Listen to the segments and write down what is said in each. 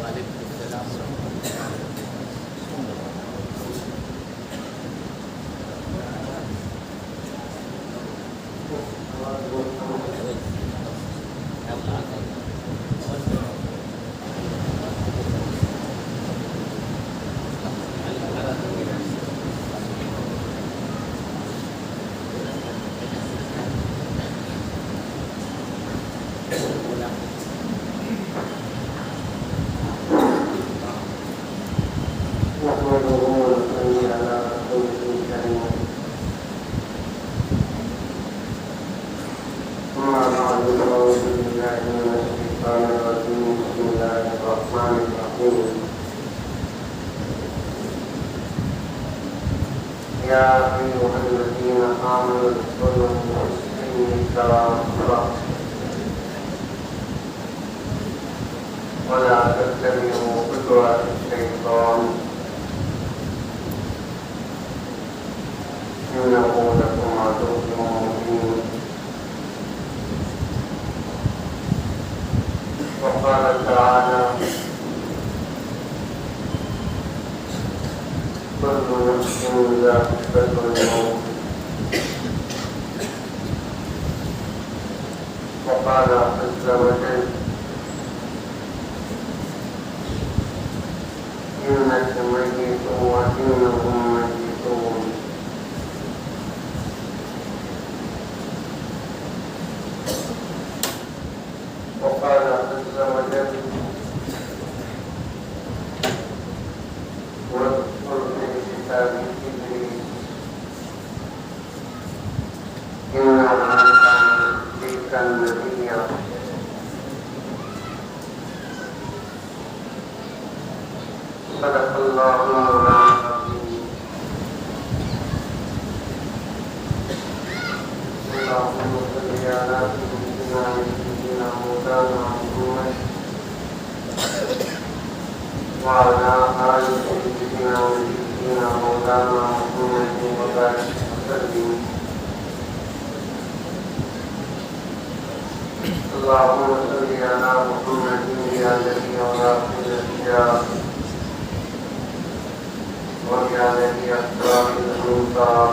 وعلیکم السلام ورحمۃ ولا تتبعوا خطوات الشيطان إنه لكم عدو مبين. وقال تعالى كل نفس ذائقة الموت. وقال عز وجل إنك ميت وإنهم ميتون. وقال عز وجل واذكر في الكتاب إدريس إنه كان نبيا. صدق الله مولانا العظيم. اللهم صل على سيدنا مولانا محمد وعلى آل سيدنا مولانا محمد وبارك وسلم. اللهم صل على محمد يا نبي ورسول الإله ويا نبي أسرار الأنصار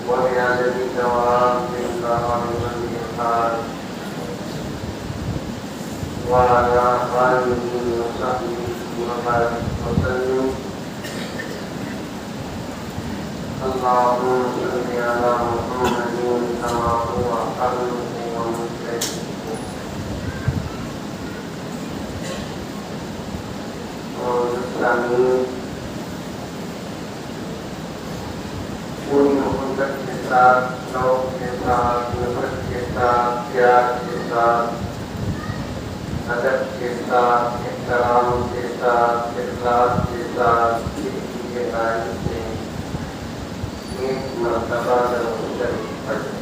ويا نبي دوام البحر والبحار وعلى آله وصحبه وبارك وسلم. اللهم صل على محمد كما هو أهله ومستحقه. والمسلمين پوری محبت کے ساتھ، شوق کے ساتھ، نفرت کے ساتھ، پیار کے ساتھ، ادب کے ساتھ، احترام کے ساتھ، اخلاص کے ساتھ کسی کے قائم سے ایک مرتبہ درود شریف پڑھیں.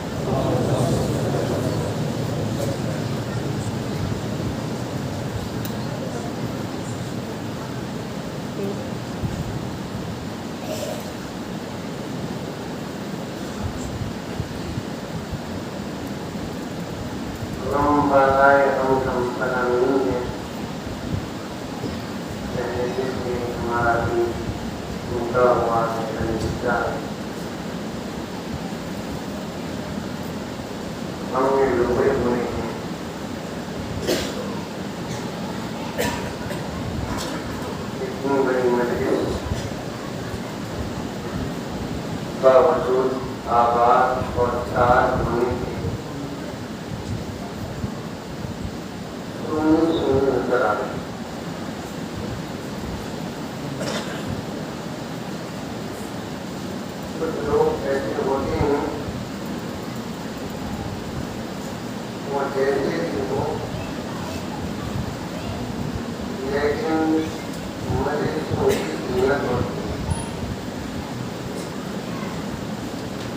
ہم بالائے ہم فلا نہیں ہے جس میں ہمارا بھی ٹوٹا ہوا ہے. ہم نے ڈوبے ہوئے ہیں. اتنی بڑی مجلس باوجود آباد اور چار ہونے کے نظر آ رہی. کچھ لوگ ایسے ہوتے ہیں وہ جیسے بھی ہو لیکن مجھے کی قیمت ہوتی ہے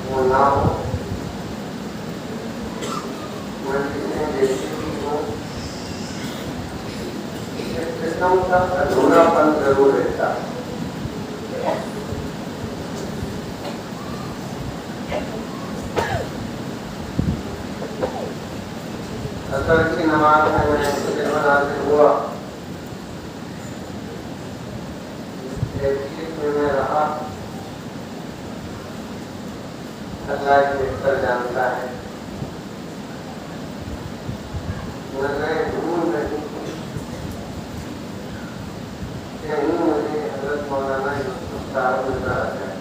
وہ نہ ہو. مجلسیں جیسے بھی ہو قسم کا ادھورا پن ضرور رہتا ہے. اصل فجر کی نماز میں مجھے حاصل ہوا، ایک چیز میں رہا، اللہ بہتر جانتا ہے، نظریں ڈھونڈ رہی تھی، کہیں مجھے حضرت مولانا یوسف صاحب نظر آ جائے۔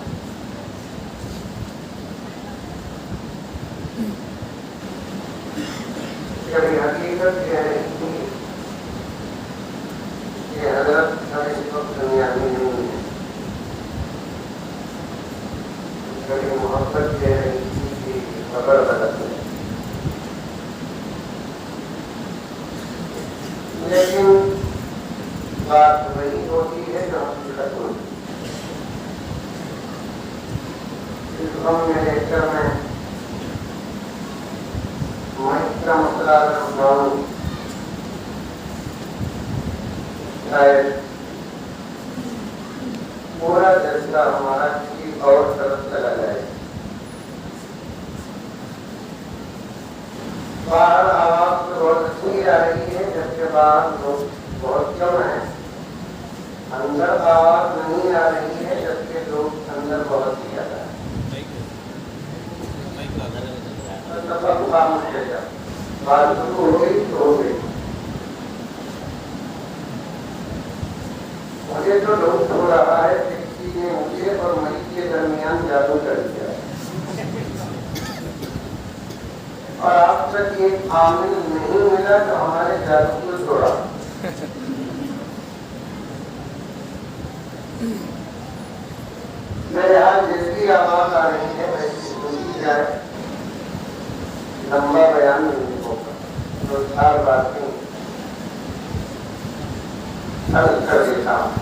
کبھی حقیقت یہ ہے کہ حضرت اس وقت دنیا میں نہیں ہے، کبھی محبت یہ ہے کہ خبر غلط ہے، لیکن بات وہی ہوتی ہے جو حقیقت ہوتی ہے۔ اس غم میں لے کر میں کا مسئلہ سمجھاؤں، شاید پورا جلسہ ہمارا کسی اور طرف چلا جائے۔ باہر آواز بہت اچھی آ رہی ہے، جبکہ باہر لوگ بہت کم ہیں، اندر آواز نہیں آ رہی ہے، جبکہ لوگ اندر بہت ہی زیادہ ہے۔ بات شروع ہو گئی تو ہو گئی، مجھے تو لوگ ہو رہا ہے کہ کسی نے مجھے اور مئی کے درمیان جادو کر دیا اور آپ تک یہ عامل نہیں ملا تو ہمارے جادو کو توڑا۔ میرے یہاں جیسی آواز آ رہی ہے ویسی سنی جائے، لمبا بیان نہیں ہوگا، دو چار باتیں عرض کر دیتا ہوں۔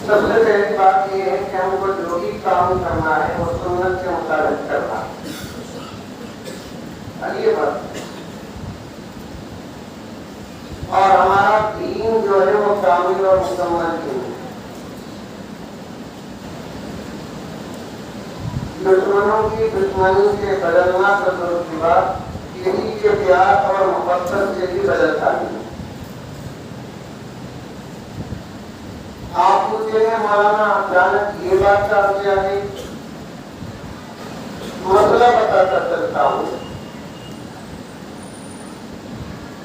سب سے پہلی بات یہ ہے کہ ہم کو جو بھی کام کرنا ہے وہ سنت کے مطابق کرنا ہے، یہ بات، اور ہمارا دین جو ہے وہ کامل اور مکمل دین ہے۔ دشمنوں کی دشمنی سے بدلنا تصور کی بات، یہی کے پیار اور محبت سے بھی بدلتا نہیں۔ آپ پوچھیں گے مولانا اچانک یہ بات کہاں سے آ گئی؟ مسئلہ بتاتا چلتا ہوں۔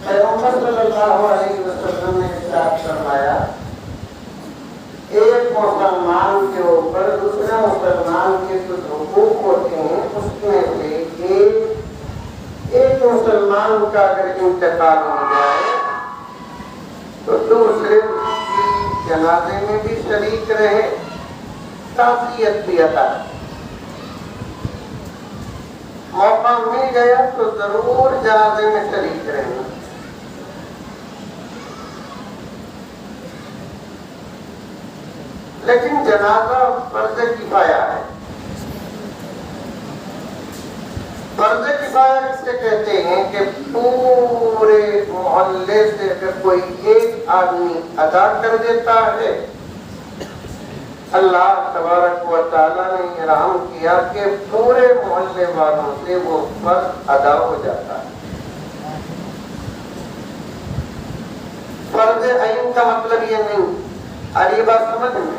پیغمبر صلی اللہ علیہ وسلم نے ارشاد فرمایا، ایک مسلمان کے اوپر دوسرے مسلمان کے کچھ حقوق ہوتے ہیں، اس میں سے ایک مسلمان کا اگر انتقال ہو جائے تو دوسرے کی جنازے میں بھی شریک رہے، تعزیت بھی عطا۔ موقع مل گیا تو ضرور جنازے میں شریک رہنا۔ لیکن جنازہ فرض کفایہ ہے۔ فرض کفایہ کس سے کہتے ہیں کہ پورے محلے سے اگر کوئی ایک آدمی ادا کر دیتا ہے، اللہ تبارک و تعالیٰ نے ارحم کیا کہ پورے محلے والوں سے وہ فرض ادا ہو جاتا ہے۔ فرض عین کا مطلب یہ نہیں، اور یہ بات سمجھ میں،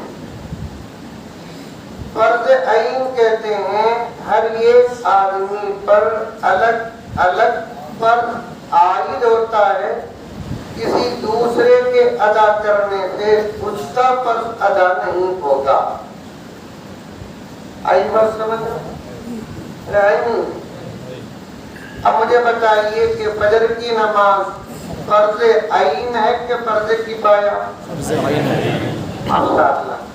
فرض عین کہتے ہیں ہر ایک آدمی پر الگ الگ فرض عائد ہوتا ہے، کسی دوسرے کے ادا کرنے سے اس کا فرض ادا نہیں ہوگا۔ آئی بات سمجھ رہے؟ اب مجھے بتائیے کہ فجر کی نماز فرض عین ہے کہ فرض کفایہ؟ فرض عین ہے۔ ماشاء اللہ۔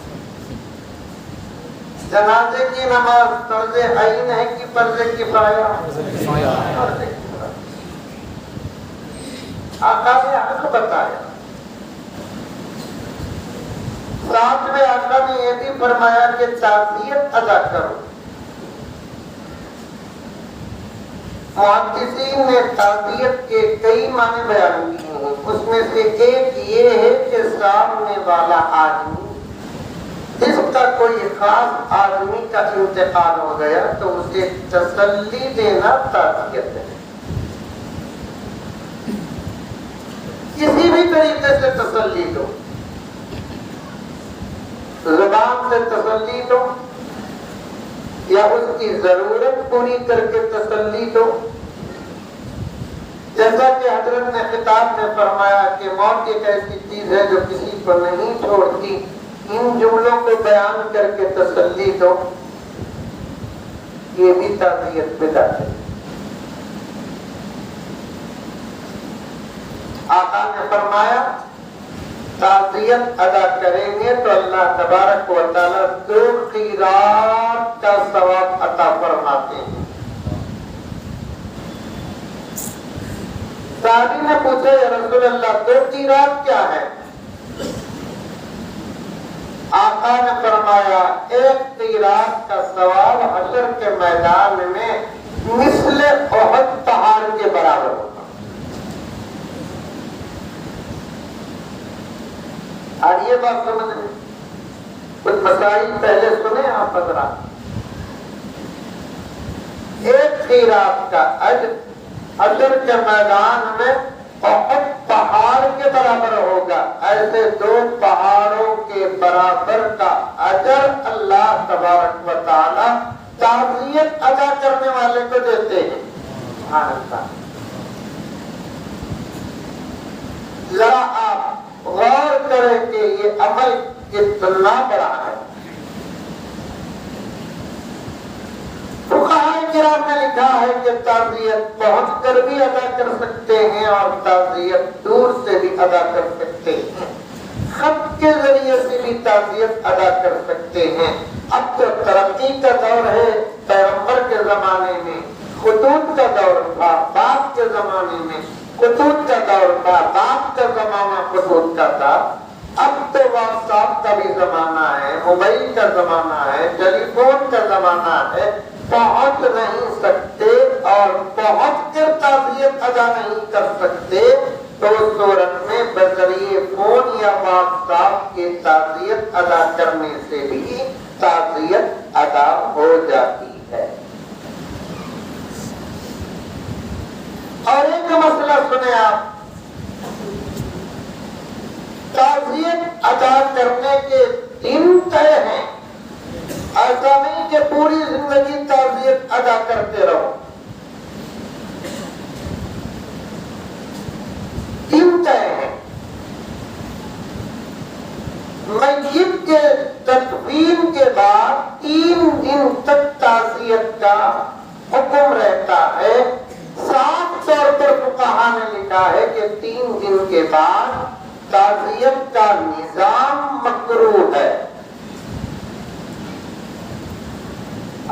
جنازے کی نماز فرض عین ہے کہ فرض کفایہ؟ فرض کفایہ۔ آقا نے حق بتایا، ساتھ میں آقا نے یہ بھی فرمایا کہ تعزیت ادا کرو۔ محدثین نے تعزیت کے کئی معنی بیان کیے ہیں، اس میں سے ایک یہ ہے کہ سامنے والا آدمی جس کا کوئی خاص آدمی کا انتقال ہو گیا تو اسے تسلی دینا تعزیت ہے. کسی بھی طریقے سے تسلی دو، زبان سے تسلی دو یا اس کی ضرورت پوری کر کے تسلی دو. جیسا کہ حضرت نے خطاب میں فرمایا کہ موت ایک ایسی چیز ہے جو کسی کو نہیں چھوڑتی، ان جملوں کو بیان کر کے تسلی دو، یہ بھی تعزیت پہ جاتے. آقا نے فرمایا تعزیت ادا کریں گے تو اللہ تبارک و تعالیٰ 2 قیرات کا ثواب عطا فرماتے ہیں. صحابی نے پوچھا یا رسول اللہ 2 قیرات کیا ہے؟ آقا نے فرمایا 1 قیرات کا ثواب حشر کے میدان میں مثل احد پہاڑ کے برابر ہوگا. اور یہ بات سمجھ لیں، کچھ مسائل پہلے سنیں آپ حضرات. 1 قیرات کا اجر حشر کے میدان میں احد پہاڑ کے برابر ہوگا. ایسے 2 پہاڑوں کے برابر کا اجر اللہ تبارک و تعالی تعزیت ادا کرنے والے کو دیتے ہیں. سبحان اللہ. ذرا آپ غور کریں کہ یہ عمل کتنا بڑا ہے. فقہاء کرام نے لکھا ہے کہ تعزیت پہنچ کر بھی ادا کر سکتے ہیں اور تعزیت دور سے بھی ادا کر سکتے ہیں، خط کے ذریعے سے بھی تعزیت ادا کر سکتے ہیں. اب تو ترقی کا دور ہے، پیغمبر کے زمانے میں خطوط کا دور تھا، باپ کے زمانے میں خطوط کا دور تھا، باپ کا زمانہ خطوط کا تھا. اب تو واٹس ایپ کا بھی زمانہ ہے، موبائل کا زمانہ ہے، ٹیلی فون کا زمانہ ہے. پہنچ نہیں سکتے اور پہنچ کر تعزیت ادا نہیں کر سکتے تو اس صورت میں بذریعے فون یا واٹس ایپ کے تعزیت ادا کرنے سے بھی تعزیت ادا ہو جاتی ہے. اور ایک مسئلہ سنیں آپ، تعزیت ادا کرنے کے دن طے ہیں. ایسا نہیں کہ پوری زندگی تعزیت ادا کرتے رہو. دن طے ہیں. میت کے تدفین کے بعد 3 دن تک تعزیت کا حکم رہتا ہے. صاف طور پر فقہاء نے لکھا ہے کہ 3 دن کے بعد تعزیت کا نظام مکروہ ہے.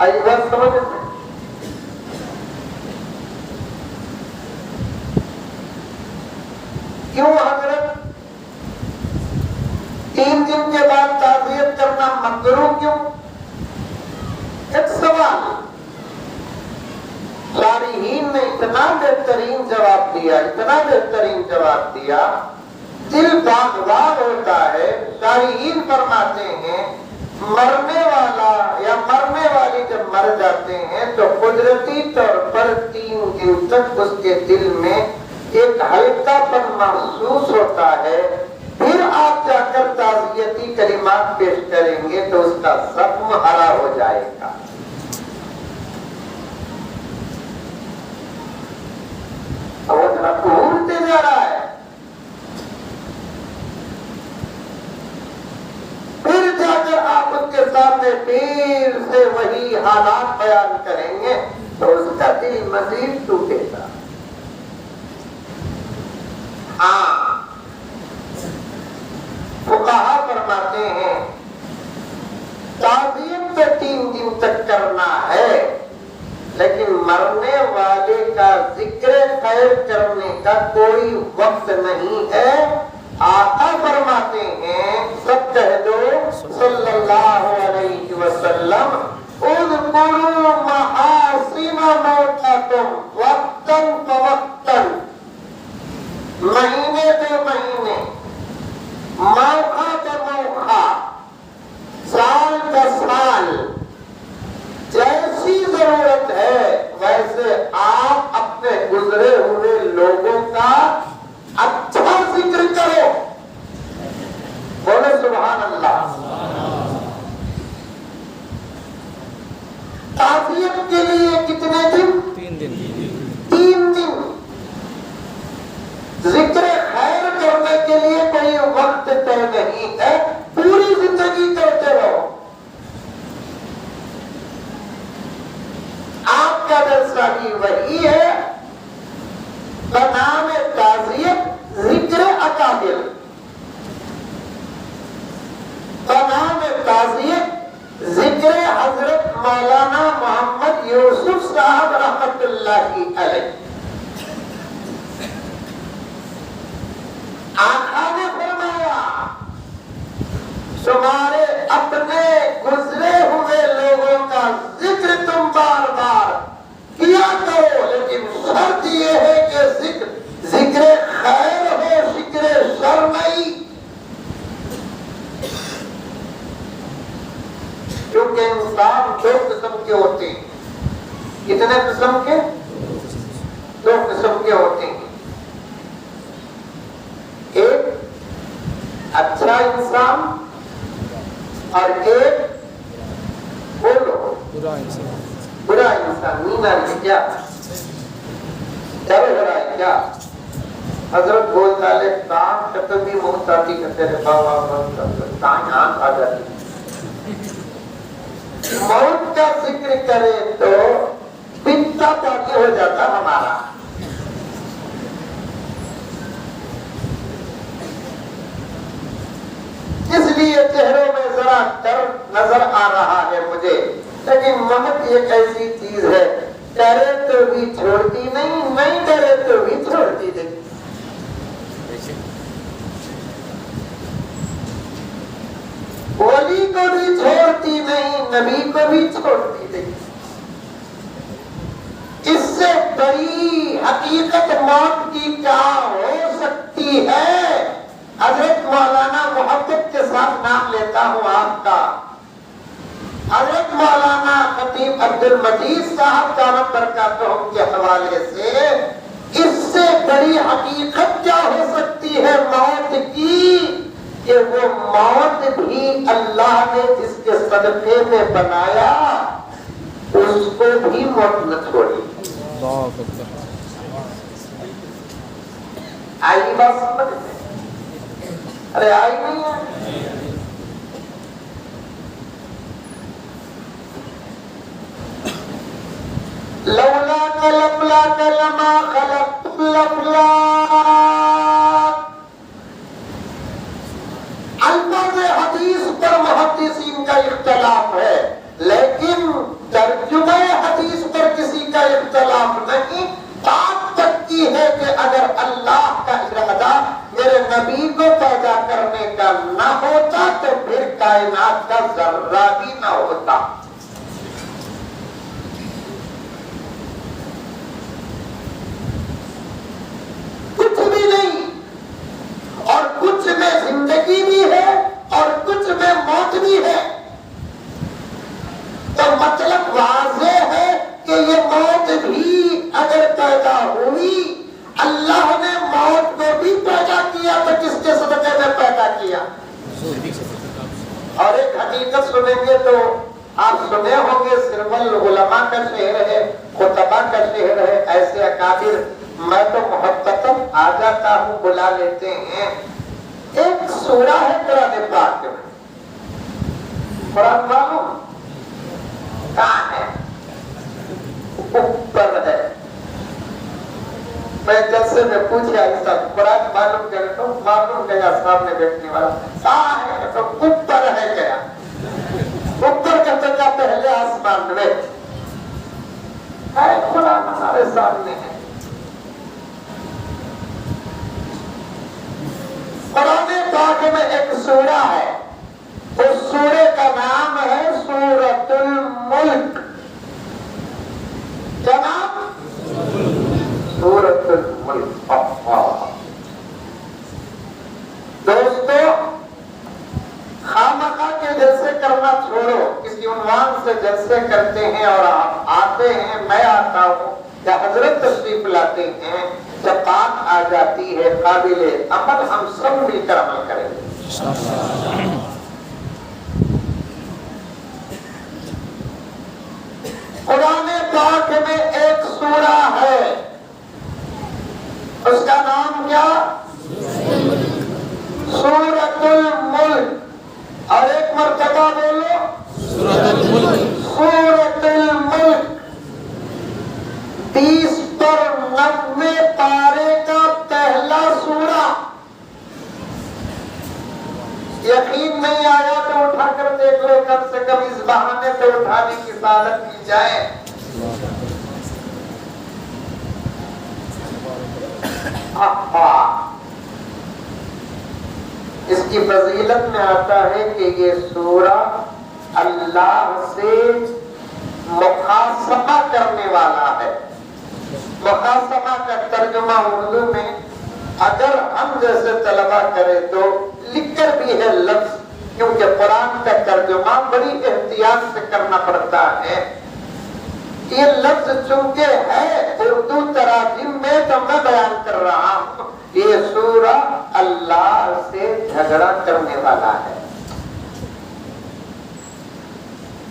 آئی بات سمجھ میں؟ کیوں حضرت 3 دن کے بعد تعزیت کرنا مکروہ کیوں؟ ایک سوال. شارحین نے اتنا بہترین جواب دیا، اتنا بہترین جواب دیا، دل باغ باغ ہوتا ہے. شارحین فرماتے ہیں مرنے والا یا مرنے والی جب مر جاتے ہیں تو قدرتی طور پر 3 دن تک اس کے دل میں ایک ہلکا پن محسوس ہوتا ہے. پھر آپ جا کر تعزیتی کلمات پیش کریں گے تو اس کا زخم ہرا ہو جائے گا. بھولتے جا رہا ہے. پھر جا کر آپ اس کے سامنے پھر سے وہی حالات بیان کریں گے تو اس کا دل مزید ٹوٹے گا. فقہاء فرماتے ہیں تعزیت تو 3 دن تک کرنا ہے لیکن مرنے والے کا ذکر خیر کرنے کا کوئی وقت نہیں ہے. آقا فرماتے ہیں سب کہہ دو صلی اللہ علیہ وسلم اذکروا محاسن موتکم وقتاً فوقتاً، مہینے بے مہینے، موقع بے موقع، سال حال جیسی ضرورت ہے ویسے آپ اپنے گزرے ہوئے لوگوں کا اچھا ذکر کرو. بولے سبحان اللہ. تعزیت کے لیے کتنے دن؟ 3 دن. 3 دن. ذکر خیر کرنے کے لیے کوئی وقت طے نہیں ہے، پوری زندگی کرتے رہو. آپ کا درسہ ہی وہی ہے، بنام تعزیت ذکر اکابر، بنام تعزیت ذکر حضرت مولانا محمد یوسف صاحب رحمت اللہ علیہ. آقا نے فرمایا تمہارے اپنے گزرے ہوئے لوگوں کا ذکر تم بار بار کیا کرو، لیکن شرط یہ ہے کہ ذکر خیر ہو، ذکر شر نہیں. کیونکہ انسان 2 قسم کے ہوتے ہیں. کتنے قسم کے؟ 2 قسم کے ہوتے ہیں. ایک اچھا انسان اور ایک بولو برا انسان. برا انسان. نیند آ رہی ہے کیا؟ ڈر ہو رہا ہے کیا؟ حضرت بولتا لے کام ختم بھی موت آتی کرتے رہے بابا کام آنکھ آ جاتی. موت کا ذکر کرے تو پتا پاکی ہو جاتا ہمارا. اس لیے چہروں میں ذرا ڈر نظر آ رہا ہے مجھے، لیکن موت ایک ایسی چیز ہے، ڈرے تو بھی چھوڑتی نہیں، نہیں ڈرے تو بھی چھوڑتی نہیں. ولی کو بھی چھوڑتی نہیں، نبی کو بھی چھوڑتی نہیں. اس سے بڑی حقیقت موت کی کیا ہو سکتی ہے؟ حضرت مولانا محبت کے ساتھ نام لیتا ہوں آپ کا، حضرت مولانا خطیب عبد المجید صاحب دامت برکاتہم کے حوالے سے اس سے بڑی حقیقت کیا ہو سکتی ہے موت کی، کہ وہ موت بھی اللہ نے جس کے صدقے میں بنایا اس کو بھی موت نہ چھوڑی. آئی بات سمجھ میں؟ ارے آئی نہیں ہے. لولا کلملا کلما خلق لفلا. الفاظ حدیث پر محدثین کا اختلاف ہے، لیکن ترجمہ حدیث پر کسی کا اختلاف نہیں. بات پکی ہے کہ اگر اللہ کا ارادہ میرے نبی کو پیدا کرنے کا نہ ہوتا تو پھر کائنات کا ذرہ بھی نہ ہوتا. کچھ بھی نہیں، اور کچھ میں زندگی بھی ہے اور کچھ میں موت بھی ہے. تو مطلب واضح ہے کہ یہ موت بھی اگر پیدا ہوئی، اللہ نے موت کو بھی پیدا کیا تو کس کے صدقے میں پیدا کیا؟ اور ایک حقیقت سنیں گے تو آپ سنے ہوں گے، صرف العلماء کا شعر ہے، خطبہ کا شعر ہے، ایسے اکابر میں تو محبتاً آ جاتا ہوں بلا لیتے ہیں. ایک سورہ ہے قرآن پاک میں، قرآن معلوم کہاں ہے؟ اوپر ہے. میں جلسے میں پوچھا ایسا قرآن معلوم کرے تو معلوم گیا سامنے بیٹھنے والا کہاں ہے تو اوپر ہے. گیا اوپر کہتے کیا پہلے آسمان میں ہے، قرآن ہمارے سامنے ہے. قرآن پاک میں ایک سورہ ہے، اس سورے کا نام ہے سورۃ الملک. کیا نام؟ سورۃ الملک. دوستو خامخواہ کے جلسے کرنا چھوڑو، کسی چاہتا ہوں کہ حضرت تشریف لاتے ہیں، جب بات آ جاتی ہے قابل عمل، ہم سب مل کر عمل کریں گے۔ قرآن پاک میں ایک سورہ ہے، اس کا نام کیا؟ سورۃ الملک، اور ایک مرتبہ بولو سورۃ الملک، 30 پر 90 پارے کا پہلا سورہ۔ یقین نہیں آیا تو اٹھا کر دیکھ لو، کم سے کم اس بہانے سے اٹھانے کی سعادت مل جائے۔ اس کی فضیلت میں آتا ہے کہ یہ سورہ اللہ سے مخاصمہ کرنے والا ہے۔ مخاصمہ کا ترجمہ اردو میں اگر ہم جیسے طلبہ کرے تو لکھ کر بھی ہے لفظ، کیونکہ قرآن کا ترجمہ بڑی احتیاط سے کرنا پڑتا ہے۔ یہ لفظ چونکہ ہے اردو تراجم میں تو میں بیان کر رہا ہوں، یہ سورہ اللہ سے جھگڑا کرنے والا ہے۔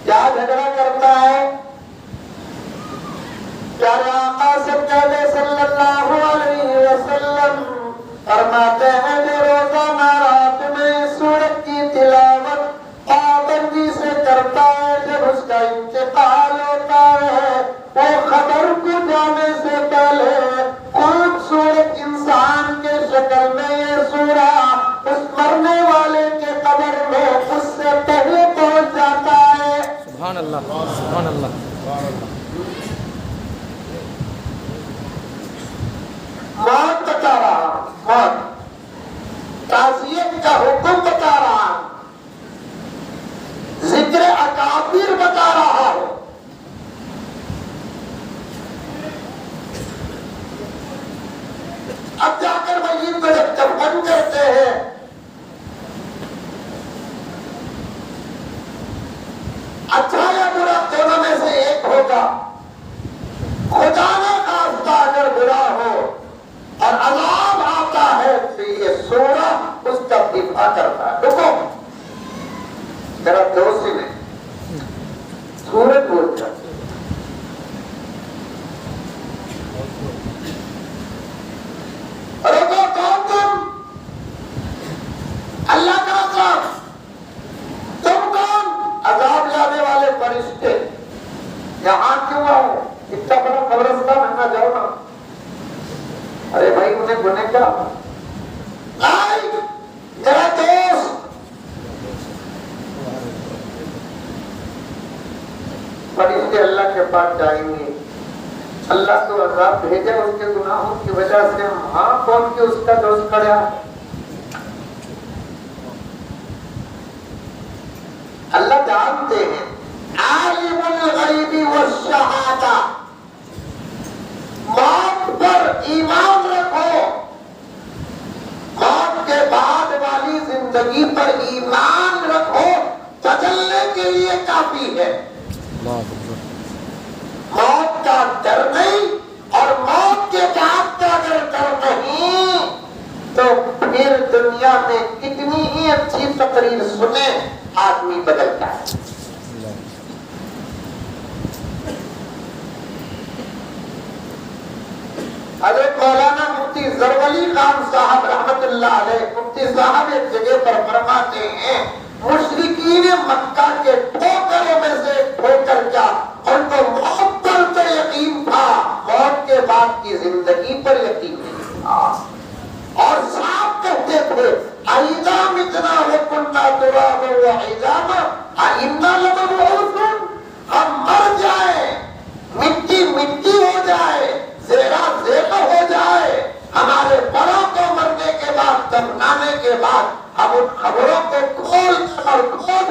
کیا جھگڑا کرتا ہے؟ پیارے آقا سرکار صلی اللہ علیہ وسلم فرماتے ہیں جو روزانہ رات میں سورت کی تلاوت پابندی سے کرتا ہے، جب اس کا انتقال ہوتا ہے وہ خبر کو جانے سے پہلے خوبصورت انسان کے شکل میں یہ سورہ اس مرنے والے کے قبر میں اس سے پہلے پہنچ جاتا ہے۔ سبحان اللہ، سبحان اللہ، سبحان اللہ۔ موت بتا رہا ہوں، موت تعزیت کا حکم بتا رہا ہوں، ذکر اکابر بتا رہا ہوں۔ اب جا کر میت کو جب دفن کرتے ہیں اچھا یا برا دونوں میں سے ایک ہوگا، خدا نہ خواستہ اگر برا ہو اور عذاب آتا ہے تو یہ سورہ اس کا دفاع کرتا ہے۔ رکو ذرا دوست میں سورت بول جاتی رکو کون تم؟ اللہ کا عذاب، تم کون؟ عذاب لانے والے فرشتے۔ یہاں کیوں آؤ؟ اتنا بڑا قبرستان ہے نہ جاؤ نا۔ ارے بھائی انہیں گنے کیا؟ آئی میرا دوست فرشتے اللہ کے پاس جائیں گے، اللہ تو عذاب بھیجے اس کے گناہوں کی وجہ سے، ہاں کون کی اس کا دوست کھڑا ہے؟ اللہ جانتے ہیں، عالم الغیب والشہادہ، موت پر ایمان رکھو، موت کے بعد والی زندگی پر ایمان رکھو، بدلنے کے لیے کافی ہے۔ موت کا ڈر نہیں، اور موت کے بعد کا اگر ڈر نہیں تو پھر دنیا میں کتنی ہی اچھی تقریر سنے آدمی بدلتا ہے۔ حضرت مولانا مفتی زرولی خان صاحب رحمت اللہ علیہ، مفتی صاحب ایک جگہ پر فرماتے ہیں مشرکین مکہ کے ٹھوکروں میں سے ٹھوکر کیا، ان کو موت پر تو یقین تھا، موت کے بعد کی زندگی پر یقین نہیں تھا، اور صاحب کہتے تھے اَإِذَا مِتْنَا وَكُنَّا تُرَابًا وَعِظَامًا أَإِنَّا لَمَبْعُوثُونَ، ہم مر جائیں، مٹی مٹی ہو جائے، زیرہ زیرہ ہو جائے، ہمارے بڑوں کو مرنے کے بعد دفنانے کے بعد ہم ان خبروں کو کھول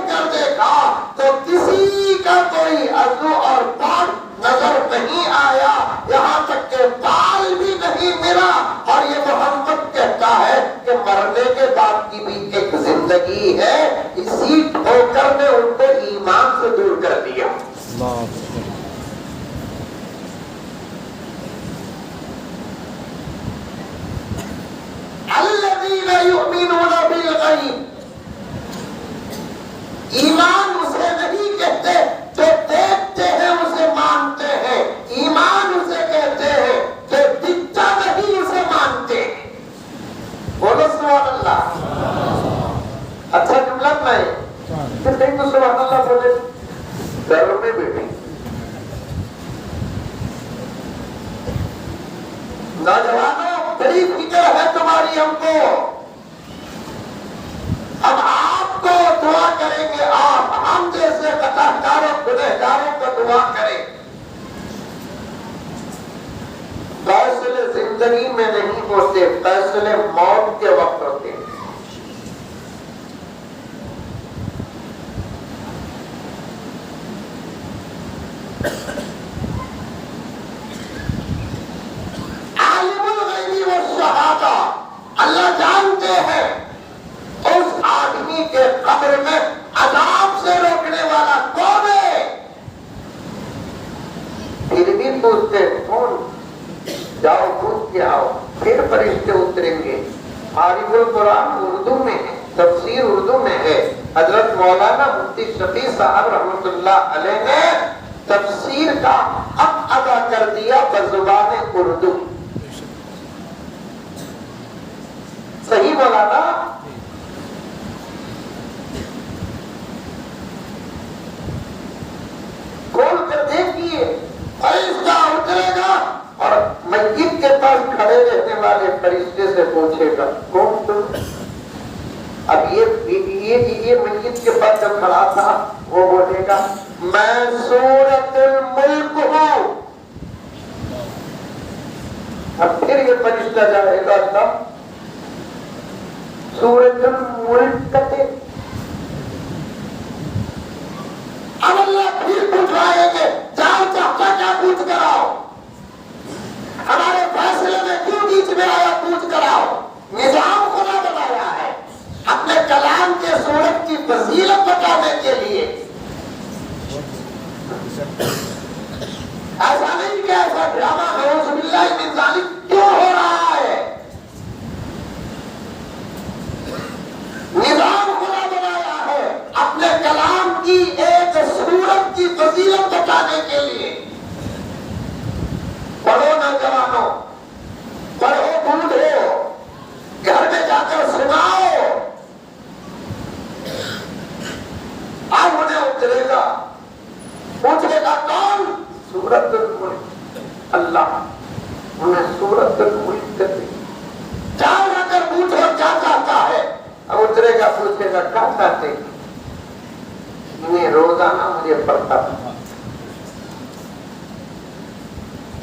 کر دیکھا تو کسی کا کوئی عضو اور پاٹ نظر نہیں آیا، یہاں تک کہ بال بھی نہیں ملا، اور یہ محمد کہتا ہے کہ مرنے کے بعد کی بھی ایک زندگی ہے۔ اسی ٹھوکر نے ان کو ایمان سے دور کر دیا۔ ایمان اسے نہیں کہتے جو دیکھتے ہیں اسے مانتے ہیں، ایمان اسے کہتے ہیں جو دکھتا نہیں اسے مانتے ہیں۔ بولو سبحان اللہ۔ اچھا جملہ نہیں پھر نہیں تو سبحان اللہ بولے گھر میں بیٹھی۔ نوجوانوں بڑی فکر ہے تمہاری ہم کو، ہم آپ کو دعا کریں گے، آپ ہم جیسے خطاکاروں گنہگاروں کو دعا کریں۔ فیصلے زندگی میں نہیں ہوتے، فیصلے موت کے وقت ہوتے ہیں۔ عالم الغیب والشہادہ، اللہ جانتے ہیں اس آدمی کے قبر میں عذاب سے روکنے والا کون ہے؟ پھر بھی پوچھتے کون؟ جاؤ پوچھ کے آؤ، پھر فرشتے اتریں گے۔ عارف القرآن اردو میں ہے، تفسیر اردو میں ہے۔ حضرت مولانا مفتی شفیع صاحب رحمۃ اللہ علیہ نے تفسیر کا حق ادا کر دیا بزبان اردو۔ صحیح مولانا؟ کھول کر دیکھیے، فرشتہ اترے گا اور میت کے پاس کھڑے رہنے والے فرشتے سے پوچھے گا کون تم؟ اب یہ میت کے پاس جب کھڑا تھا وہ بولے گا میں سورۃ الملک ہوں۔ اب پھر یہ فرشتہ جائے گا تب سورۃ الملک کہتے۔ اب اللہ پھر پوچھوائیں گے جاؤ چاہتا کیا پوچھ کر آؤ، ہمارے فیصلے میں کیوں بیچ میں آیا پوچھ کر آؤ۔ نظام خدا بنایا ہے اپنے کلام کے صورت کی فضیلت بتانے کے لیے۔ ایسا نہیں کہ ایسا ڈرامہ نعوذ باللہ من ذالک کیوں ہو رہا ہے۔ نظام خدا بنایا ہے اپنے کلام کی ایک صورت کی فضیلت بتانے کے لیے۔ پڑھو نوجوانوں، پڑھو بوڑھو، گھر میں جا کر سناؤ۔ اب انہیں اترے گا، پوچھے گا کون؟ سورۃ الملک۔ اللہ انہیں سورۃ الملک کہتے۔ جاؤ جا کر پوچھو کیا چاہتا ہے۔ اب اترے گا، پوچھے گا کیا چاہتے ہیں؟ انہیں روزانہ مجھے پڑھتا تھا،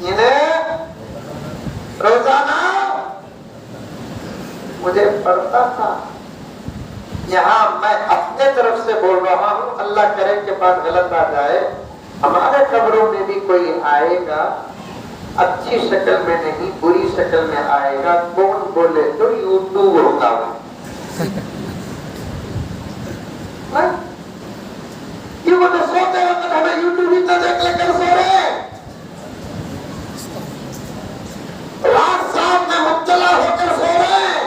انہیں روزانہ مجھے پڑھتا تھا۔ یہاں میں اپنے طرف سے بول رہا ہوں، اللہ کرے کہ بات غلط آ جائے۔ ہمارے قبروں میں بھی کوئی آئے گا، اچھی شکل میں نہیں بری شکل میں آئے گا، کون بولے تو یوٹیوب ہوگا۔ یہ وہ تو سوتے وقت ہمیں یوٹیوب اتنا دیکھ لے کر سو رہے ہیں، رات صاحب میں مبتلا ہو کر سو رہے ہیں،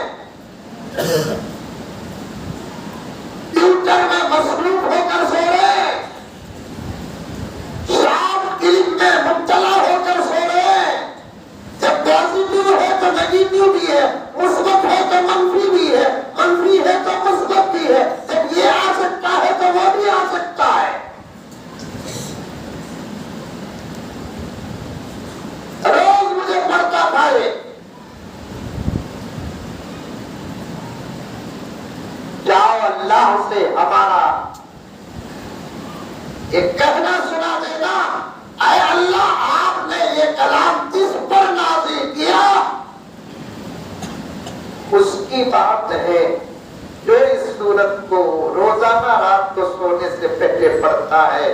ٹویٹر میں مصروف ہو کر سو رہے ہیں، شام کلپ میں مبتلا ہو کر سو رہے ہیں۔ جب پازیٹیو ہے تو نیگیٹیو بھی ہے، مثبت ہے تو منفی بھی ہے، منفی ہے تو مثبت بھی ہے۔ جب یہ آ سکتا ہے تو وہ بھی آ سکتا ہے۔ روز مجھے پڑھتا تھا یہ، جاؤ اللہ سے ہمارا ایک کہنا سنا دینا، اے اللہ آپ نے یہ کلام کس پر نازل کیا؟ اس کی بات ہے جو اس سورت کو روزانہ رات کو سونے سے پہلے پڑھتا ہے،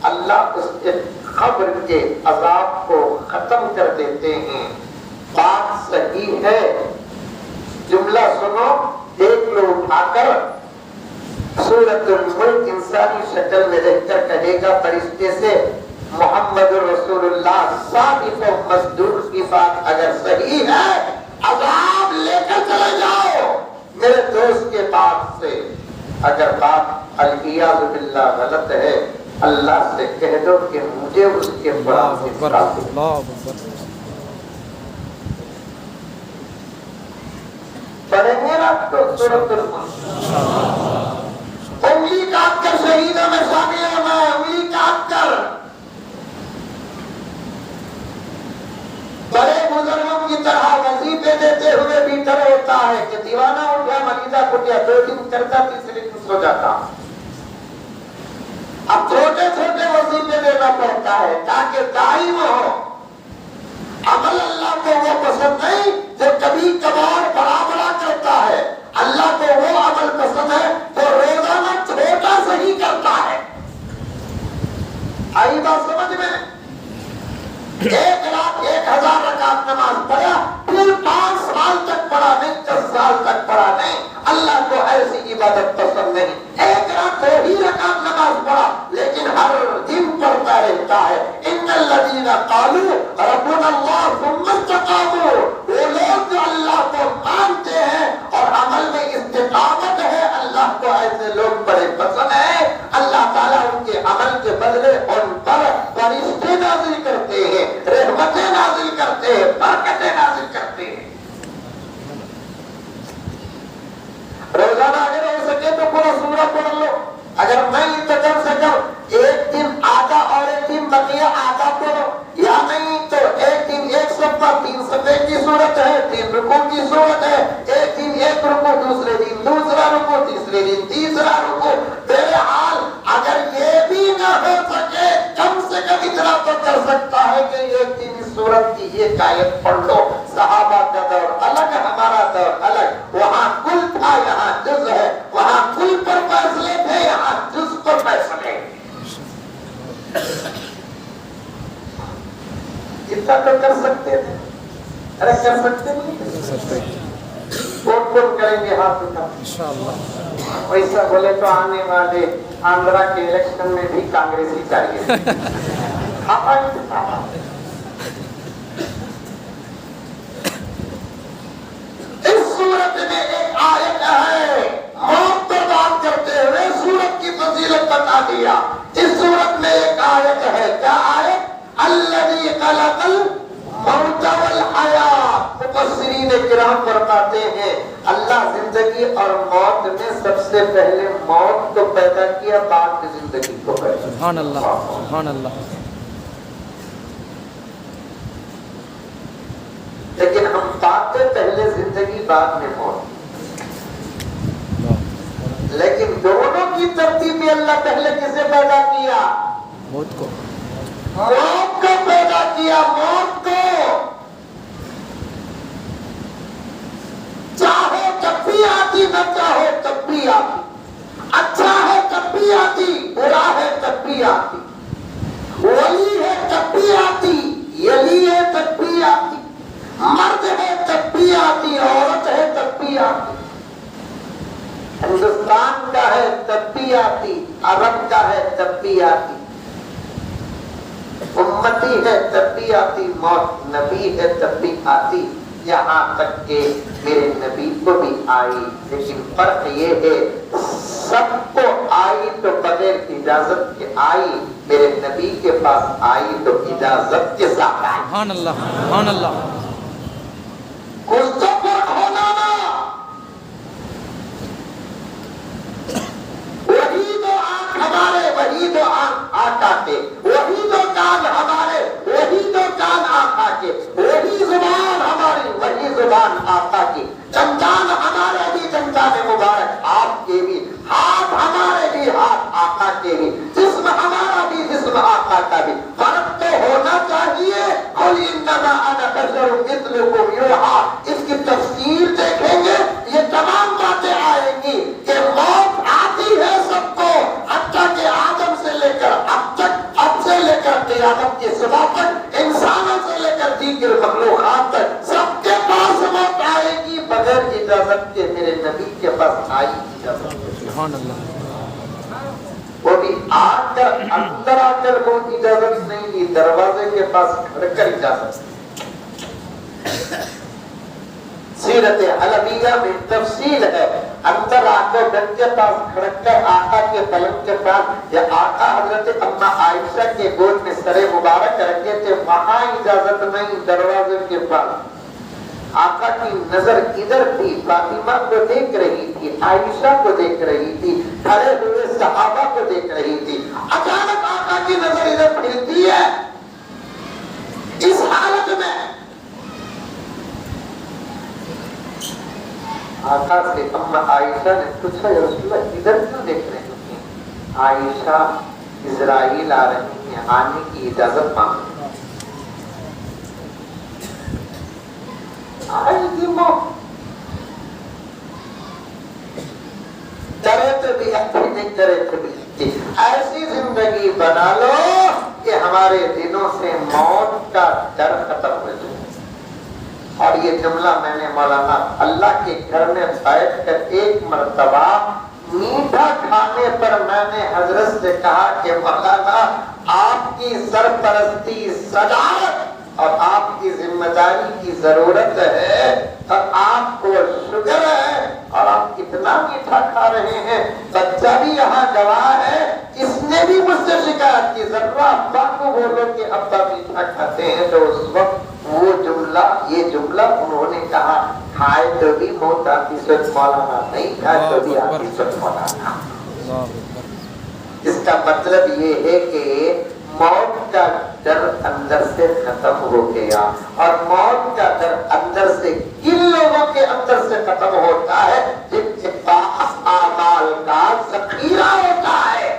اللہ اس کے قبر کے عذاب کو ختم کر دیتے ہیں۔ بات صحیح ہے، جملہ سنو، ایک لو اٹھا کر سورۃ الملک انسانی شکل میں رہ کر کہے گا فرشتے سے محمد رسول اللہ صادق و مصدوق کی بات اگر صحیح ہے عذاب لے کر چلے جاؤ میرے دوست کے پاس سے، اگر بات الیاذ باللہ غلط ہے، اللہ سے کہہ دو کہ مجھے اس کے اللہ برابر اکبر سکھا دو۔ اللہ اکبر پڑھیں گے رات کو سورۃ الملک، انگلی کاٹ کر شہیدوں میں شامل ہونا ہے، انگلی کاٹ کر۔ بڑے بزرگوں کی طرح وظیفے دیتے ہوئے بھی ڈر ہوتا ہے کہ دیوانہ ہو گیا، مریضہ کو گیا، 2 دن کرتا، تیسرے دن سو جاتا۔ اب چھوٹے چھوٹے وظیفے دینا پڑتا ہے تاکہ دائم ہو۔ عمل اللہ کو وہ پسند نہیں جو کبھی کبھار بڑا بڑا کرتا ہے، اللہ کو وہ عمل پسند ہے جو روزانہ چھوٹا صحیح کرتا ہے۔ آئی بات سمجھ میں؟ 1,01,000 رکعت نماز پڑھا، پھر 5 سال تک پڑھا نہیں، 10 سال تک پڑھا نہیں، اللہ کو ایسی عبادت پسند نہیں۔ 1 رات 2 ہی رکعت نماز پڑھا لیکن ہر دن پڑھتا رہتا ہے۔ ان الذین قالوا ربنا اللہ ثم استقاموا، وہ لوگ جو اللہ کو مانتے ہیں اور عمل میں استقامت ہے، اللہ کو ایسے لوگ بڑے پسند ہیں۔ اللہ تعالیٰ ان کے عمل کے بدلے ان پر فرشتے نازل کرتے ہیں، رحمتیں نازل کرتے ہیں، برکتیں نازل کرتے ہیں۔ روزانہ اگر ہو سکے تو پورا سورہ پڑھ لو، اگر نہیں تو کم سے کم 1 دن آدھا اور 1 دن بقیہ آدھا پڑھو، یا نہیں تو 1 دن 1 صفحہ 3 صفحے کی صورت ہے، 3 رکوع کی صورت ہے، 1 دن 1 رکوع، دوسرے دن دوسرا رکوع، تیسرے دن تیسرا رکوع۔ بہرحال اگر یہ بھی نہ ہو سکے کم سے کم اتنا تو کر سکتا ہے کہ 1 دن اس صورت کی 1 آیت پڑھ لو۔ صحابہ کا دور الگ، ہمارا دور الگ، وہاں کل تھا، یہاں جز ہے، وہاں کل پر فیصلے تھے، یہاں جز پر فیصلے۔ اتنا تو کر سکتے تھے، ارے کر سکتے نہیں، کون کریں گے ہاتھ اٹھا؟ انشاءاللہ ویسا بولے تو آنے والے آندھرا کے الیکشن میں بھی کانگریس ہی چاہیے۔ اس صورت میں ایک آیت ہے، موت پر بات کرتے ہوئے سورت کی فضیلت بتا دیا۔ اس صورت میں ایک آیت ہے، کیا آیت؟ الذی خلق الموت والحیات۔ مفسرین کرام فرماتے ہیں اللہ زندگی اور موت میں سب سے پہلے موت کو پیدا کیا، بعد میں زندگی کو پیدا کیا۔ سبحان اللہ سبحان اللہ۔ لیکن ہم پاتے پہلے زندگی بعد میں موت، لیکن دونوں کی ترتیب میں اللہ پہلے کسے پیدا کیا؟ موت کو موت کو پیدا کیا، موت کو۔ چاہے تب بھی آتی، نہ چاہے تب بھی آتی، اچھا ہے تب بھی آتی، برا ہے تب بھی آتی، ولی ہے تب بھی آتی، یلی ہے تب بھی آتی، مرد ہے تب بھی آتی، عورت ہے تب بھی آتی، ہندوستان کا ہے تب بھی آتی، عرب کا ہے تب بھی آتی، امتی ہے تب بھی آتی، موت نبی ہے تب بھی آتی، یہاں تک کہ میرے نبی کو بھی آئی۔ لیکن فرق یہ ہے سب کو آئی تو بغیر اجازت کے آئی، میرے نبی کے پاس آئی تو اجازت کے ساتھ آئی۔ سبحان اللہ سبحان اللہ۔ کچھ تو فرق ہونا نا، وہی دو آنکھ ہمارے، وہی دو آنکھ آتے، وہی دو کان ہمارے، وہی دو کان آقا کے، وہی زبان ہماری، وہی زبان آقا کی، چندان ہمارے بھی چندان مبارک آپ کے بھی، ہاتھ ہمارے بھی ہاتھ آقا کے بھی، جسم ہمارا بھی جسم آقا کا بھی۔ فرق تو ہونا چاہیے۔ قل انما انا بشر مثلکم یوحی، اس کی تفسیر دیکھیں گے یہ تمام باتیں آئیں گی کہ موت آتی ہے سب کو، حتیٰ کہ آدم سے لے کر اب تک، اب سے لے کر قیامت کے صبح تک، انسانوں سے لے کر دیگر مخلوقات تک، سب کے پاس موت آئے گی بغیر اجازت کے۔ میرے نبی کے پاس آئی اجازت، سبحان اللہ۔ وہ بھی آ کر اندر آ کر وہ اجازت نہیں لی، دروازے کے پاس کھڑ کر اجازت۔ سیرت حلبیہ میں تفصیل ہے اندر آ کر گھر کے پاس کھڑک کر آقا کے پلنگ کے پاس یا آقا حضرت اما عائشہ کے گود میں سر مبارک رکھے تھے، وہاں اجازت نہیں، دروازے کے پاس آقا کی نظر ادھر تھی، فاطمہ کو دیکھ رہی تھی، عائشہ کو دیکھ رہی تھی، کھڑے ہوئے صحابہ کو دیکھ رہی تھی۔ اچانک آقا کی نظر ادھر پھرتی ہے، اس حالت میں آقا سے اما عائشہ نے پوچھا، یا رسول اللہ ادھر کیوں دیکھ رہے ہیں؟ عائشہ اسرائیل آ رہی ہیں، آنے کی اجازت مانگ ڈرے تو بھی اچھی نہیں، ڈرے تو بھی اچھی، ایسی زندگی بنا لو کہ ہمارے دلوں سے موت کا ڈر ختم ہو جائے۔ اور یہ جملہ میں نے مولانا اللہ کے گھر میں بیٹھ کر ایک مرتبہ میٹھا کھانے پر میں نے حضرت سے کہا کہ مولانا آپ کی سرپرستی، صدارت اور آپ کی ذمہ داری کی ضرورت ہے، اور آپ کو شکر ہے، اور آپ کتنا میٹھا کھا رہے ہیں۔ بچہ بھی یہاں گواہ ہے، اس نے بھی مجھ سے شکایت کی، ذرا ابا کو بولو کہ ابا میٹھا کھاتے ہیں، تو اس وقت وہ جملہ، یہ جملہ انہوں نے کہا، کھائے تو بھی موت آتی سچ مولانا، نہیں کھائے تو بھی آتی سچ مولانا۔ اس کا مطلب یہ ہے کہ موت کا ڈر اندر سے ختم ہو گیا، اور موت کا ڈر اندر سے کن لوگوں کے اندر سے ختم ہوتا ہے؟ جن کے پاس اعمال کا ذخیرہ ہوتا ہے،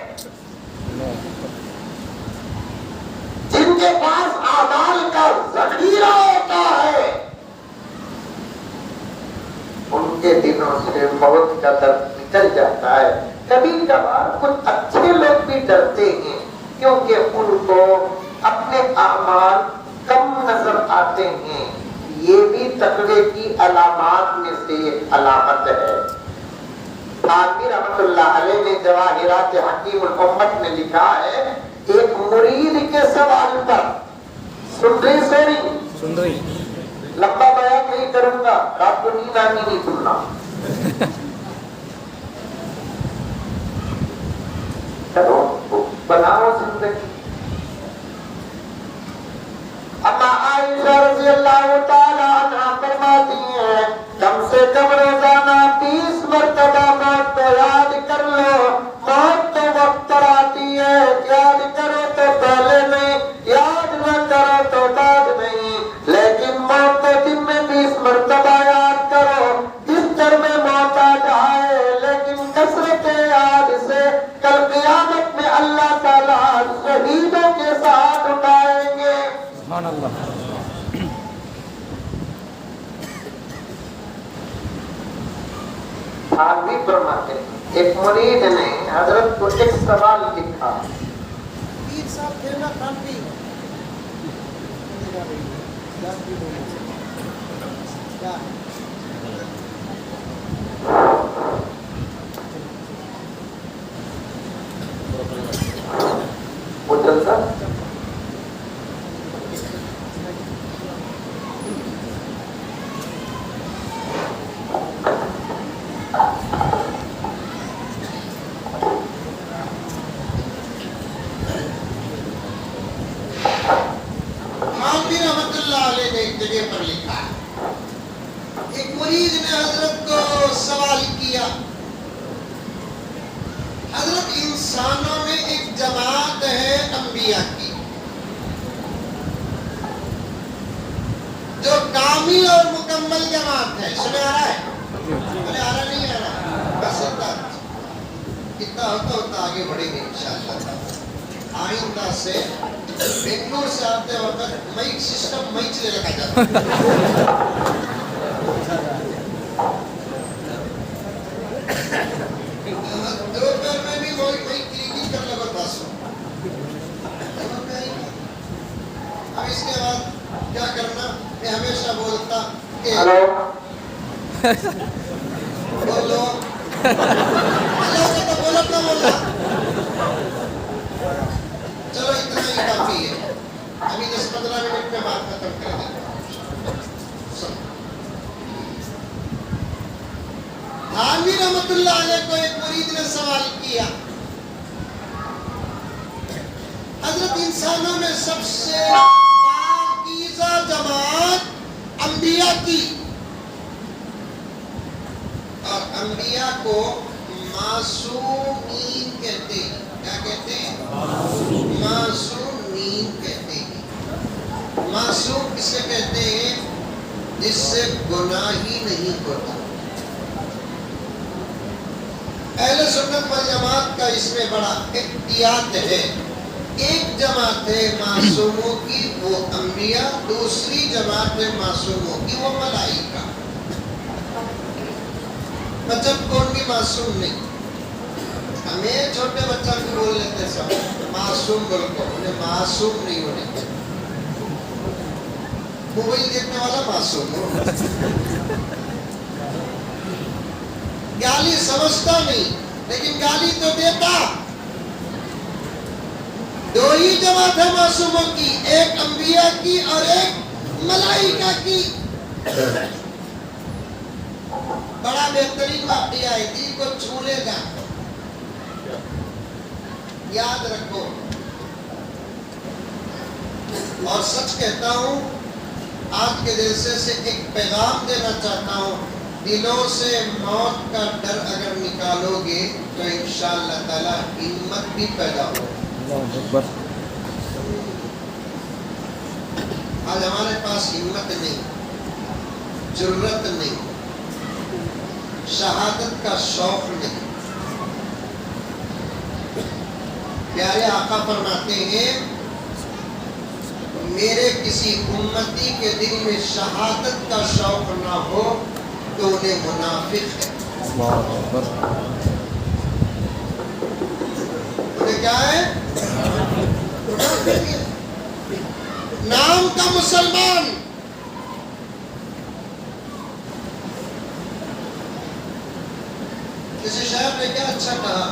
جن کے پاس اعمال کا ذخیرہ ہوتا ہے، ان کے دنوں سے موت کا ڈر نکل جاتا ہے۔ کبھی کبھار کچھ اچھے لوگ بھی ڈرتے ہیں، کیونکہ ان کو اپنے اعمال کم نظر آتے ہیں، یہ بھی تقوی کی علامات میں سے ایک علامت ہے۔ تھانوی رحمۃ اللہ علیہ نے جواہرات حکیم الامت میں لکھا ہے، ایک مرید کے سوال پر، سن رہی لمبا بیان نہیں کروں گا، رات کو نیند آنی نہیں سننا، چلو بناؤ زندگی۔ اما عائشہ رضی اللہ تعالی عنہ فرماتی ہیں، کم سے کم روزانہ 20 مرتبہ موت کو یاد کر لو۔ موت تو وقت پر آتی ہے، یاد کرو تو پہلے نہیں، یاد نہ کرو تو بعد نہیں، لیکن موت تو دن میں 20 مرتبہ یاد کرو۔ بستر میں موت آ جائے، لیکن کثرت یاد سے کل قیامت میں اللہ تعالیٰ شہیدوں کے ساتھ اٹھائیں گے۔ سبحان اللہ۔ آپ بھی فرماتے ہیں، ایک مرید نے حضرت کو ایک سوال لکھا، پیر صاحب پھر نہ کھان پی وہ چلتا جگہ پر لکھا ہے، ایک مرید نے حضرت کو سوال کیا، حضرت انسانوں میں ایک جماعت ہے انبیاء کی جو کامل اور مکمل جماعت ہے، سمجھ آ رہا ہے؟ بولے آ رہا نہیں آ رہا؟ بس اتنا ہوتا آگے بڑھیں گے انشاءاللہ۔ آئندہ سے بنگلور سے آتے وقت مائک سسٹم مائک سے لگا جاتا ہے۔ دوپہر میں بھی وہی مائک کلیکی کر لگا پاس ہو۔ اب اس کے بعد کیا کرنا؟ میں ہمیشہ بولتا کہ بولو اللہ سے تو بولت نہ بولنا، چلو اتنا ہی کافی ہے، ابھی 10-15 منٹ میں بات ختم کر دیں۔ تھانوی رحمۃ اللہ علیہ کو ایک مرید نے سوال کیا، حضرت انسانوں میں سب سے پاکیزہ جماعت انبیاء کی، اور انبیاء کو معصومین کہتے ہیں۔ کیا کہتے ہیں؟ معصومین کہتے ہیں۔ معصوم کسے کہتے ہیں؟ جس سے گناہ ہی نہیں ہوتا۔ اہل سنت والجماعت کا اس میں بڑا احتیاط ہے۔ ایک جماعت ہے معصوموں کی، وہ انبیاء، دوسری جماعت ہے معصوموں کی، وہ ملائکہ۔ بچہ کون بھی معصوم نہیں، ہمیں چھوٹے بچہ بھی بول لیتے سب معصوم بول کو، انہیں معصوم نہیں ہونے کے، موبائل دیکھنے والا معصوم ہو، گالی سمجھتا نہیں لیکن گالی تو دیتا۔ دو ہی جماعت ہے معصوموں کی، ایک انبیاء کی اور ایک ملائکہ کی۔ بڑا بہترین واقعہ ہے، دل کو چھو لے گا، یاد رکھو۔ اور سچ کہتا ہوں، آج کے جلسے سے ایک پیغام دینا چاہتا ہوں، دلوں سے موت کا ڈر اگر نکالو گے تو انشاءاللہ تعالی ہمت بھی پیدا ہوگی۔ اللہ اکبر۔ آج ہمارے پاس ہمت نہیں، جرت نہیں، شہادت کا شوق نہیں۔ پیارے آقا فرماتے ہیں، میرے کسی امتی کے دل میں شہادت کا شوق نہ ہو تو انہیں منافق ہے۔ اللہ اکبر۔ انہیں کیا ہے؟ منافق ہے۔ نام کا مسلمان، کسی شاعر نے کیا اچھا کہا،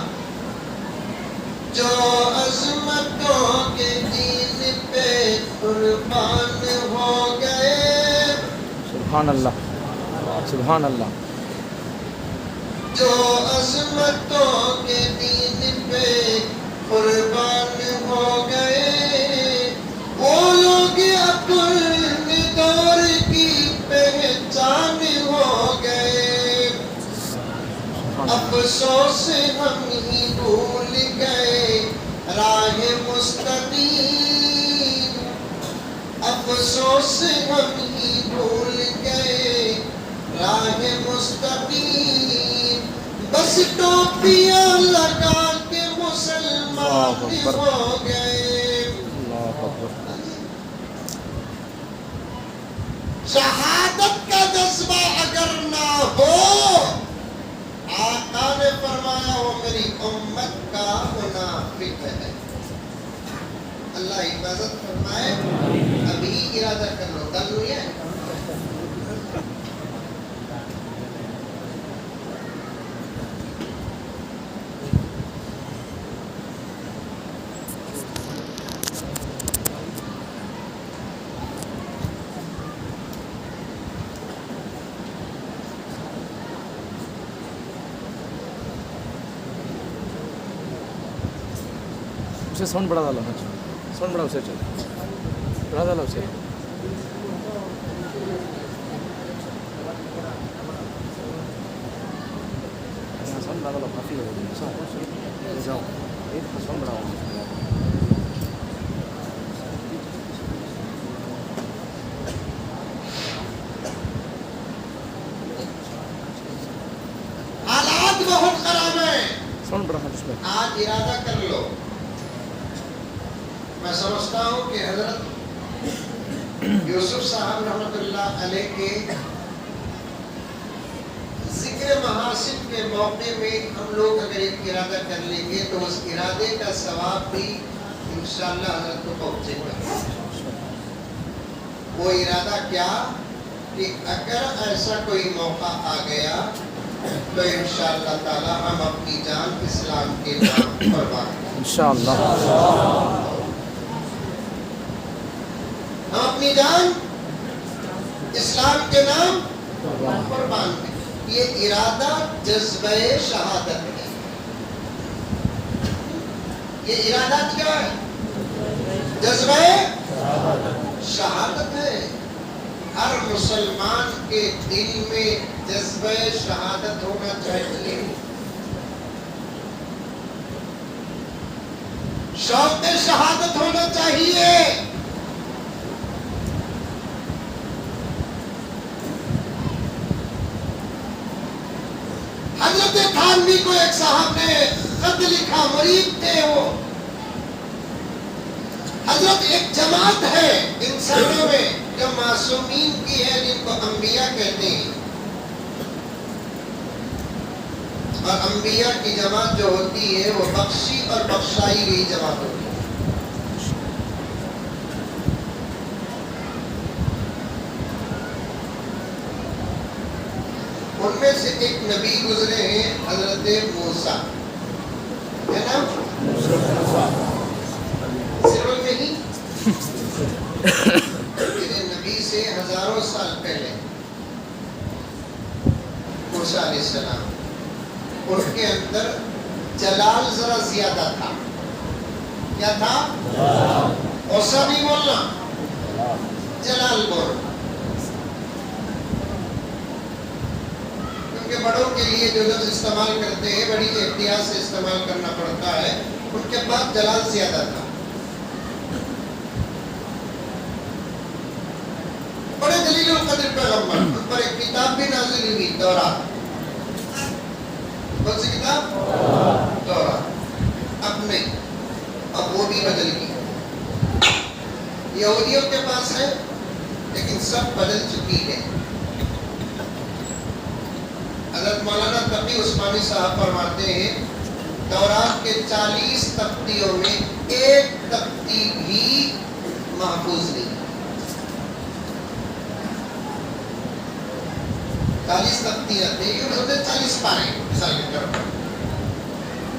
جو عظمتوں کے دین پہ قربان ہو گئے، سبحان اللہ، سبحان اللہ۔ جو عظمتوں کے دین پہ قربان ہو گئے، وہ لوگ اپنے دور کی پہچان ہو گئے۔ افسوس ہم ہی بھول گئے راہ مستقیم، افسوس ہم ہی بھول گئے راہ مستقیم، بس ٹوپیاں لگا کے مسلمان ہو گئے۔ اللہ اکبر۔ شہادت کا جذبہ اگر نہ ہو، آقا نے فرمایا وہ میری امت کا منافق ہے۔ اللہ حفاظت فرمائے۔ ابھی ارادہ کر لو، کل ہوئی ہے۔ اسے ساؤنڈ بڑھا ڈالا، ساؤنڈ بڑھا، اسے چل بڑھا ڈالا اسے۔ ساؤنڈ بڑھا ڈالا، کافی ہے، جاؤ ساؤنڈ بڑھاؤ۔ حالات بہت خراب ہیں، ساؤنڈ بڑھا اس میں۔ آج ارادہ کر لو۔ میں سمجھتا ہوں کہ حضرت یوسف صاحب رحمۃ اللہ علیہ کے ذکر محاسن کے موقع میں ہم لوگ اگر ایک ارادہ کر لیں گے تو اس ارادے کا ثواب بھی انشاءاللہ حضرت کو پہنچے گا۔ وہ ارادہ کیا کہ اگر ایسا کوئی موقع آ گیا تو انشاءاللہ تعالی ہم اپنی جان اسلام کے نام قربان کریں۔ انشاءاللہ ہم اپنی جان اسلام کے نام قربان کریں۔ یہ ارادہ جذبہ شہادت ہے. یہ ارادہ کیا ہے؟ جذبہ شہادت ہے. ہر مسلمان کے دل میں جذبہ شہادت ہونا چاہیے. شوق شہادت ہونا چاہیے. حضرت تھانوی کو ایک صاحب نے خط لکھا، مرید تھے وہ. حضرت ایک جماعت ہے انسانوں میں جو معصومین کی ہے، جن کو انبیاء کہتے ہیں. اور انبیاء کی جماعت جو ہوتی ہے وہ بخشی اور بخشائی گئی جماعت ہوتی ہے. ان میں سے ایک نبی گزرے ہیں حضرت موسیٰ، ہے نا؟ سرول میں ہی نبی سے ہزاروں سال پہلے موسیٰ علیہ السلام، ان کے اندر جلال ذرا زیادہ تھا. کیا تھا؟ غصہ نہیں بولنا، جلال بولنا. کیونکہ بڑوں کے لیے جو لفظ استعمال کرتے ہیں بڑی احتیاط سے استعمال کرنا پڑتا ہے. ان کے پاس جلال زیادہ تھا. بڑے دلیل القدر پیغمبر، ان پر ایک کتاب بھی نازل ہوئی، تورات. کون سی کتاب؟ تورات. اب نہیں، اب وہ بھی بدل گئی. یہودیوں کے پاس ہے لیکن سب بدل چکی ہے. حضرت مولانا تقی عثمانی صاحب فرماتے ہیں تورات کے 40 تختیوں میں ایک تختی بھی محفوظ نہیں. 40 تختیاں تھیں، یہ ہوتے 40 پارے مثال کے طور پر.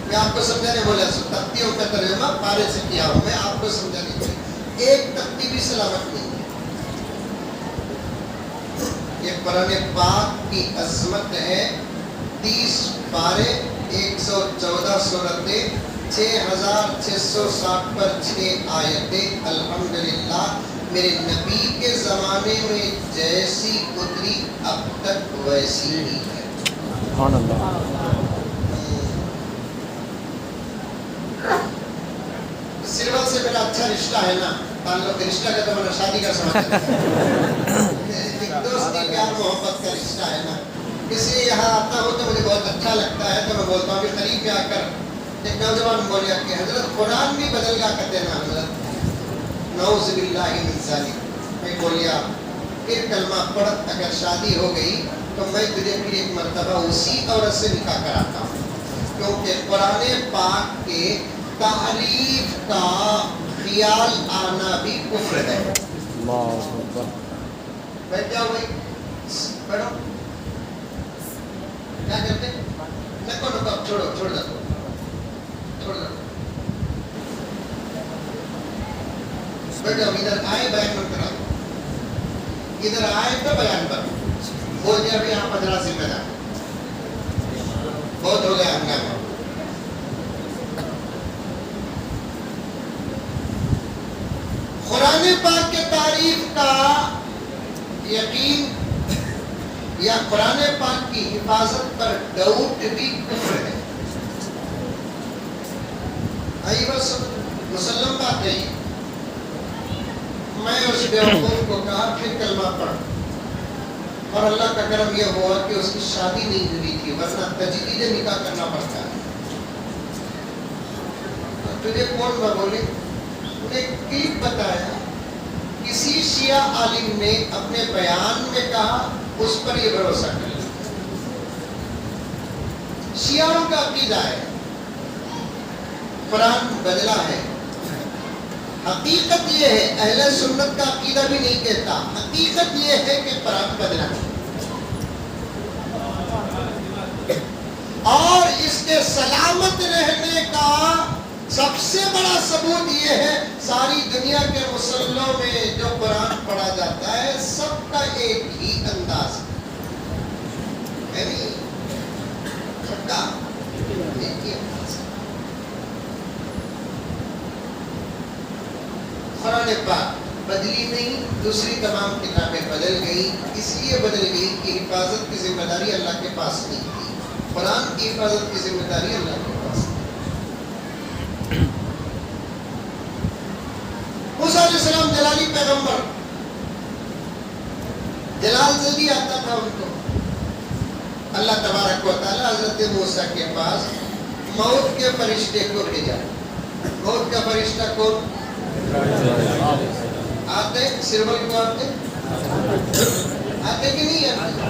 میں آپ کو سمجھانے بولا تختیوں کا ترجمہ پارے سے کیا ہوں، میں آپ کو سمجھانے کے لیے. ایک تختی بھی سلامت نہیں ہے. یہ قرآن پاک کی عظمت ہے. 30 پارے، 114 سورتیں، 6660 پر 6 آیتیں. الحمدللہ میرے نبی کے زمانے میں جیسی اتری اب تک ویسی ہی ہے. سبحان اللہ. سرول سے میرا اچھا رشتہ ہے نا، تعلق رشتہ کا تو میں شادی کا سمجھتا ہوں. دوستی پیار محبت کا رشتہ ہے نا. اس لیے یہاں آتا ہوں تو مجھے بہت اچھا لگتا ہے. تو میں بولتا ہوں کہ قریب میں آ کر ایک نوجوان بولیا کہ حضرت قرآن بھی بدل گیا کرتے نا حضرت، نعوذ باللہ من ذالک. میں بولیا پھر کلمہ پڑھ، اگر شادی ہو گئی تو میں تجھے پھر ایک مرتبہ اسی عورت سے نکاح کراتا ہوں، کیونکہ قرآن پاک کے تحریف کا خیال آنا بھی کفر ہے. اللہ اکبر. بیٹھ جاؤ بھائی، بیٹھو. کیا کرتے؟ نکو نکو، چھوڑو چھوڑ دو، چھوڑ دو. بیٹھ جاؤ. ادھر آئے بیان مت کرا، ادھر آئے تو بیان پر بول دیا بھی آپ حضرات ذمہ دار. بہت ہو گیا ہنگامہ. قرآن پاک کے تعریف کا یقین یا قرآن پاک کی حفاظت پر ڈاؤٹ بھی کفر ہے. آئی بس مسلم بات ہے. میں اس بیوقوف کو کہا پھر کلمہ پڑھ، اور اللہ کا کرم یہ ہوا کہ اس کی شادی نہیں ہوئی تھی، ورنہ تجدید نکاح کرنا پڑتا ہے. تجھے کون نہ بولے؟ نے کلیپ بتایا، کسی شیعہ عالم نے اپنے بیان میں کہا، اس پر یہ بھروسہ کر لیا. شیعوں کا عقیدہ ہے قرآن بدلا ہے. حقیقت یہ ہے، اہل سنت کا عقیدہ بھی نہیں کہتا، حقیقت یہ ہے کہ قرآن بدلا ہے. اور اس کے سلامت رہنے کا سب سے بڑا ثبوت یہ ہے، ساری دنیا کے مسلمانوں میں جو قرآن پڑھا جاتا ہے سب کا ایک ہی انداز ہے. دوسری تمام کتابیں بدل گئی. اس لیے بدل گئی کہ حفاظت کی ذمہ داری اللہ کے پاس نہیں تھی. قرآن کی حفاظت کی ذمہ داری اللہ کے پاس. موسیٰ علیہ السلام جلالی پیغمبر, جلال جلدی آتا تھا ان کو. اللہ تبارک و تعالی حضرت موسیٰ کے پاس موت کے فرشتے کو بھیجا. موت کا فرشتہ کون؟ آتے سرول کو آتے کہ نہیں آتے؟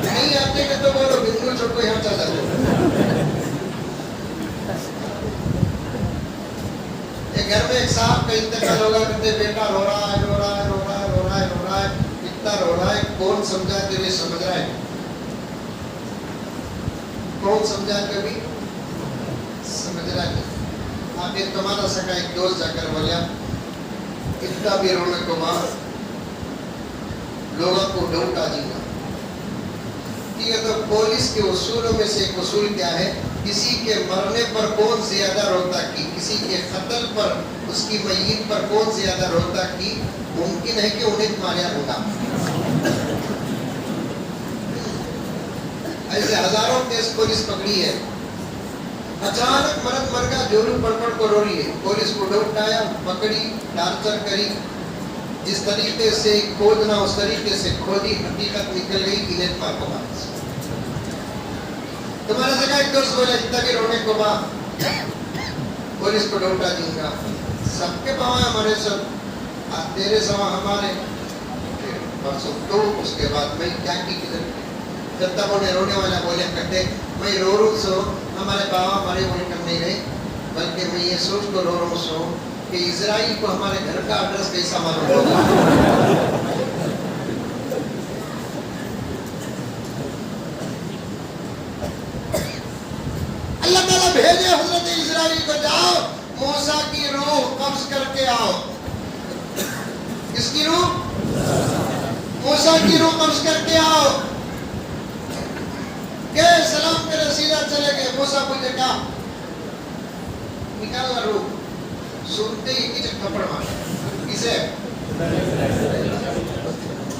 نہیں آتے کہ تو بولو بالکل چھوڑ کو یہاں چلا جاؤ. گھر میں ایک صاحب کا انتقال ہوگا, کہتے بیٹا رو رہا ہے, رو رہا ہے, رو رہا ہے, رو رہا ہے, رو رہا ہے, اتنا رو رہا ہے, کون سمجھا تیرے سمجھ رہا ہے؟ کون سمجھا کبھی سمجھ رہا ہے؟ آپ ایک تمہارا سکا ایک دوست جا کر بولیا اتنا بھی رونے کو ماں لوگوں کو ڈوٹا جینا. ٹھیک ہے, تو پولیس کے اصولوں میں سے ایک اصول کیا ہے؟ کسی کے مرنے پر کون زیادہ روتا کی, کسی کے قتل پر, اس کی میت پر کون زیادہ روتا کی, ممکن ہے کہ انہیں ماریا ہوگا. ایسے ہزاروں کیس پولیس پکڑی ہے. اچانک مرد مرگا جورو پڑ پڑ کو رو رہی ہے, پولیس کو ڈوٹایا, پکڑی, ٹارچر کری, جس طریقے سے کھودنا اس طریقے سے کھودی, حقیقت نکل گئی, انہیں مار کو مار. تمہارا جگہ ایک دوست بولے اتنا بھی رونے کو ماں پولیس کو ڈوٹا دوں گا. سب کے پاؤں ہمارے سب تیرے سوا ہمارے پرسوں تو اس کے بعد میں کیا کی کدھر جب تک انہیں رونے والا بولے کرتے میں رو رو سو ہمارے باوا ہمارے وہی کر نہیں رہے, بلکہ میں یہ سوچ کو رو رو سو کہ اسرائیل کو ہمارے گھر کا ایڈریس کیسا معلوم ہوگا. اللہ تعالیٰ بھیجے حضرت اسرائیل کو, جاؤ موسیٰ کی روح قبض کر کے آؤ. کس کی روح؟ موسیٰ کی روح قبض کر کے آؤ. کہ سلام کرے سیدھا چلے گئے. موسیٰ پوچھے کیا نکالنا روح, سنتے ہی کچھ تھپڑ مارا. کسے؟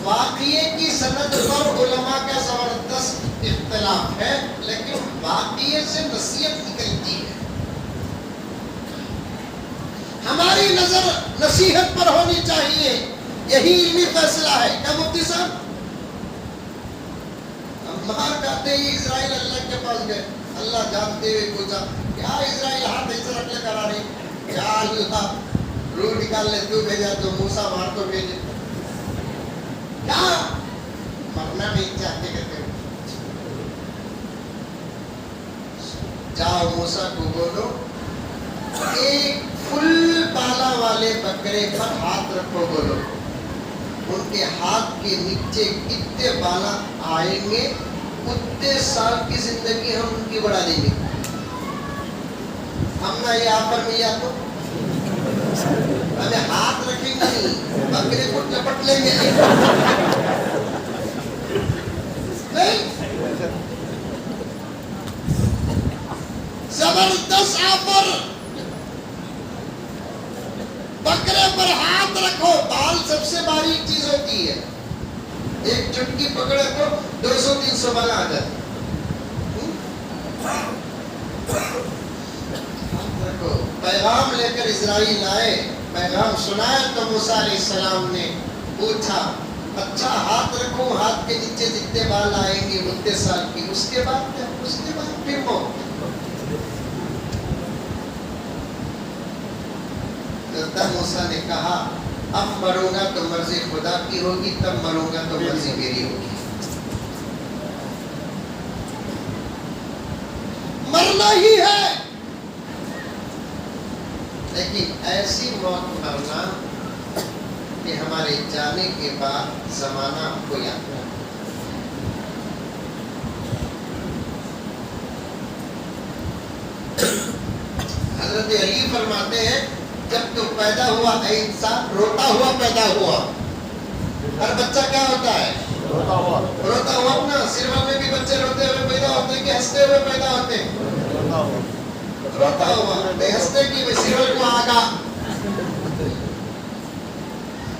واقعے کی سند پر علماء کا زبردست اختلاف ہے, لیکن واقعے سے نصیحت نکلتی ہے. ہماری نظر نصیحت پر ہونی چاہیے, یہی علمی فیصلہ ہے. کیا مفتی صاحب؟ باہر کہتے ہی اسرائیل اللہ کے پاس گئے. اللہ جانتے ہوئے پوچھا کیا اسرائیل ہاتھ ایسے رکھ لے کرا رہی, کیا اللہ روح نکال لے تو بھیجا تو موسیٰ مار تو بھیجے, کیا مرنا نہیں چاہتے کہتے ہو. جاؤ موسیٰ کو بولو ایک فل بالا والے بکرے پر ہاتھ رکھو, بولو ان کے ہاتھ کے نیچے کتنے بالا آئیں گے اتنے سال کی زندگی ہم ان کی بڑھا دیں گے. ہم نہ یہ آفر میں یا تو ہمیں ہاتھ رکھیں گے نہیں, بکرے کو لپٹ لیں گے. زبردست آفر, بکرے پر ہاتھ رکھو. بال سب سے باریک چیز ہوتی ہے, ایک چٹکی پکڑے تو 200-300 بال آ جاتے. پیغام لے کر اسرائیل آئے, پیغام سنایا تو موسیٰ علیہ السلام نے پوچھا اچھا ہاتھ رکھو, ہاتھ کے نیچے جتنے بال آئیں گے اتنے سال کی. اس کے بعد کیا؟ اس کے بعد پھر موت. موسیٰ نے کہا اب مروں گا تو مرضی خدا کی ہوگی, تب مروں گا تو مرضی میری ہوگی. مرنا ہی ہے, لیکن ایسی موت مرنا کہ ہمارے جانے کے بعد زمانہ کو یاد رکھنا. حضرت علی فرماتے ہیں جب تو پیدا ہوا اے انسان روتا ہوا پیدا ہوا. ہر بچہ کیا ہوتا ہے؟ روتا ہوا. اپنا سروا میں بھی بچے روتے ہوئے پیدا ہوتے ہیں کہ ہنستے ہوئے پیدا ہوتے ہیں؟ روتا ہوا. ہنستے کی سروا کو آگا.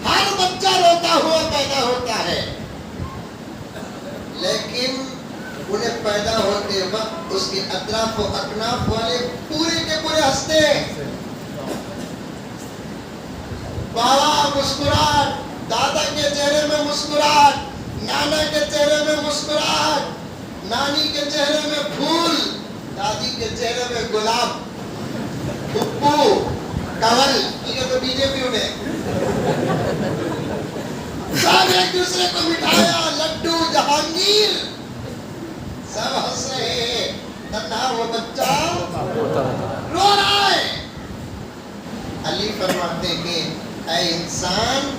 ہر بچہ روتا ہوا پیدا ہوتا ہے، لیکن انہیں پیدا ہوتے وقت اس کے اطراف و اکناف والے پورے کے پورے ہنستے ہیں. بابا مسکراہٹ، دادا کے چہرے میں مسکراہٹ، نانا کے چہرے میں مسکراہٹ، نانی کے چہرے میں پھول، دادی کے چہرے میں گلاب، پھپھو، کنول، یہ تو بی جے پی انہیں سب ایک دوسرے کو مٹھایا، لڈو، جہانگیر، سب ہنس رہے ہیں. تنہا وہ بچہ رو رہا ہے. علی فرماتے ہیں اے انسان،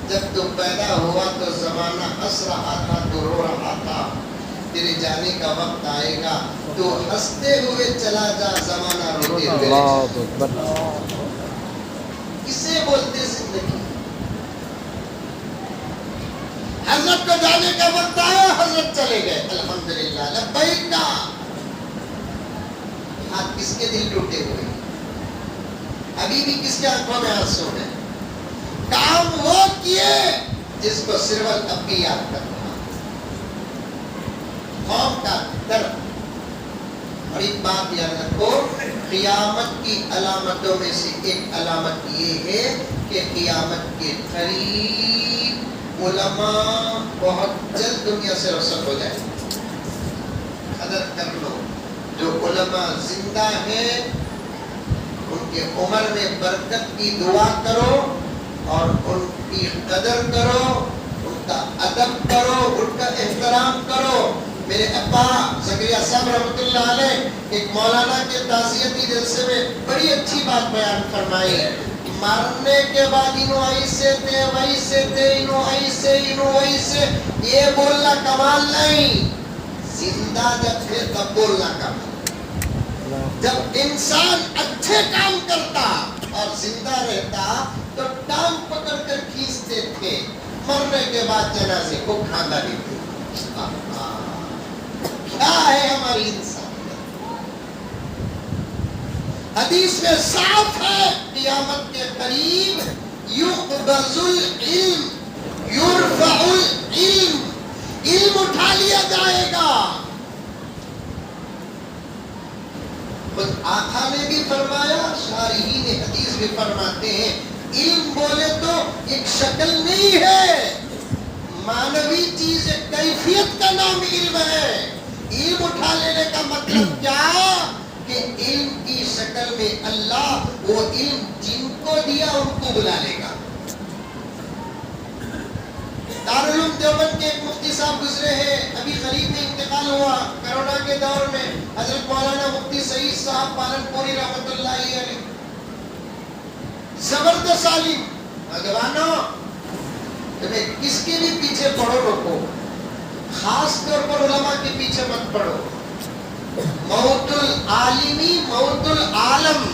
جب تو پیدا ہوا تو زمانہ ہنس رہا تھا، تو رو رہا تھا. تیرے جانے کا وقت آئے گا تو ہنستے ہوئے چلا جا، زمانہ روتے ہوئے. اللہ اکبر. کسے بولتے زندگی؟ حضرت کو جانے کا وقت آیا، حضرت چلے گئے، الحمدللہ، لبیک. ہاتھ کس کے دل ٹوٹے ہوئے؟ ابھی بھی کس کے آنکھوں میں آنسو ہیں؟ کام وہ کیے جس کو سرول اب بھی یاد کرنا. قوم کا درد. اور ایک بات یاد رکھو، قیامت کی علامتوں میں سے ایک علامت یہ ہے کہ قیامت کے قریب علماء بہت جلد دنیا سے رخصت ہو جائے. قدر کر لو. جو علماء زندہ ہیں ان کے عمر میں برکت کی دعا کرو اور ان کی قدر کرو، ان کا ادب کرو، ان کا احترام کرو. میرے ابا زکریا صاحب رحمۃ اللہ علیہ ایک مولانا کے تعزیتی جلسے میں بڑی اچھی بات بیان فرمائی. مرنے کے بعد انہوں ایسے تھے، ویسے تھے، انہوں ایسے، یہ بولنا کمال نہیں. زندہ جب تھے تب بولنا کمال. جب انسان اچھے کام کرتا اور زندہ رہتا تو ٹانگ پکڑ کر کھینچتے تھے. مرنے کے بعد جنازے کو کھانا لیتے. کیا ہے ہماری انسانیت؟ حدیث میں صاف ہے قیامت کے قریب یقبض العلم، یرفع العلم، علم اٹھا لیا جائے گا. خود آقا نے بھی فرمایا، شارحین حدیث بھی فرماتے ہیں، علم بولے تو ایک شکل نہیں ہے، مانوی چیز ہے، کیفیت کا نام علم ہے. علم اٹھا لینے کا مطلب کیا؟ کہ علم کی شکل میں اللہ وہ علم جن کو دیا ان کو بلا لے گا. دارالعلوم دیوبند کے ایک مفتی صاحب گزرے ہیں، ابھی قریب میں انتقال ہوا کرونا کے دور میں، حضرت مولانا مفتی سعید صاحب پالنپوری رحمۃ اللہ علیہ. زبردست عالم. نوجوانوں، تمہیں کس کے بھی پیچھے پڑھو رکھو، خاص طور پر علماء کے پیچھے مت پڑھو. موت العالمی موت العالم.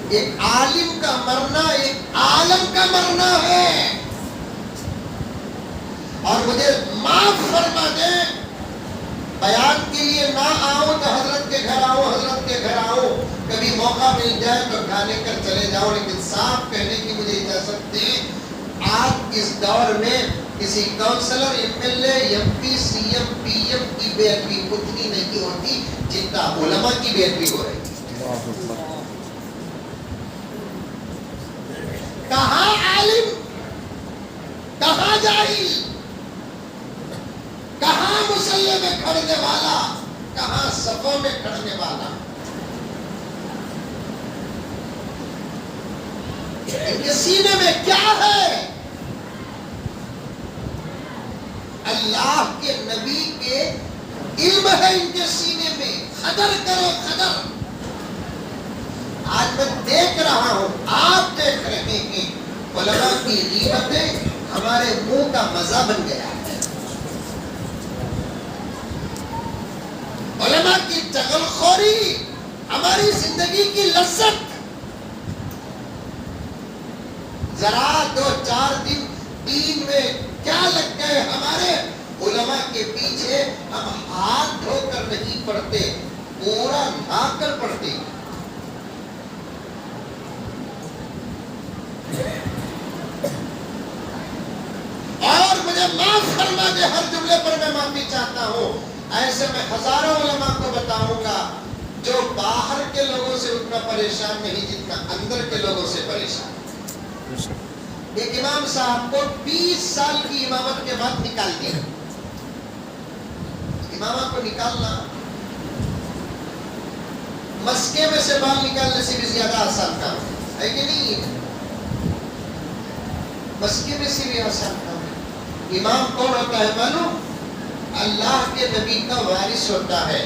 ایک عالم کا مرنا ایک عالم کا مرنا ہے. اور مجھے معاف فرما دیں، بیان کے لیے نہ آؤں تو حضرت کے گھر آؤں، حضرت کے گھر آؤں، کبھی موقع مل جائے تو کھانے کر چلے جاؤ، لیکن صاف کہنے کی مجھے اجازت دیں، آج اس دور میں کسی councillor, M L A, M P, C M, P M کی بے ادبی اتنی نہیں ہوتی جتنا علماء کی بے ادبی ہو رہی ہے. کہاں عالم، کہاں جاہل، کہاں مصلی میں کھڑنے والا، کہاں صفوں میں کھڑنے والا. ان کے سینے میں کیا ہے؟ اللہ کے نبی کے علم ہے ان کے سینے میں. قدر کرو، قدر. آج میں دیکھ رہا ہوں، آپ دیکھ رہے ہیں، علماء کی غیبتیں ہمارے منہ کا مزہ بن گیا ہے. علماء کی چغل خوری ہماری زندگی کی لذت. ذرا 2-4 دن دین میں کیا لگ گئے ہمارے. علماء کے پیچھے ہم ہاتھ دھو کر نہیں پڑھتے، پورا نہا کر پڑھتے. مجھے معاف فرما دے، ہر جملے پر میں معافی چاہتا ہوں۔ ایسے میں ہزاروں علماء کو بتاؤں گا جو باہر کے لوگوں سے اتنا پریشان نہیں جتنا اندر کے لوگوں سے پریشان۔ ایک امام صاحب کو 20 سال کی امامت کے بعد نکال دیا۔ امامہ کو نکالنا مسکے میں سے بال نکالنے سے بھی زیادہ آسان کام ہے کہ نہیں؟ مسکے میں سے بھی آسان کام ہے۔ امام کون ہوتا ہے معلوم؟ اللہ کے نبی کا وارث ہوتا ہے،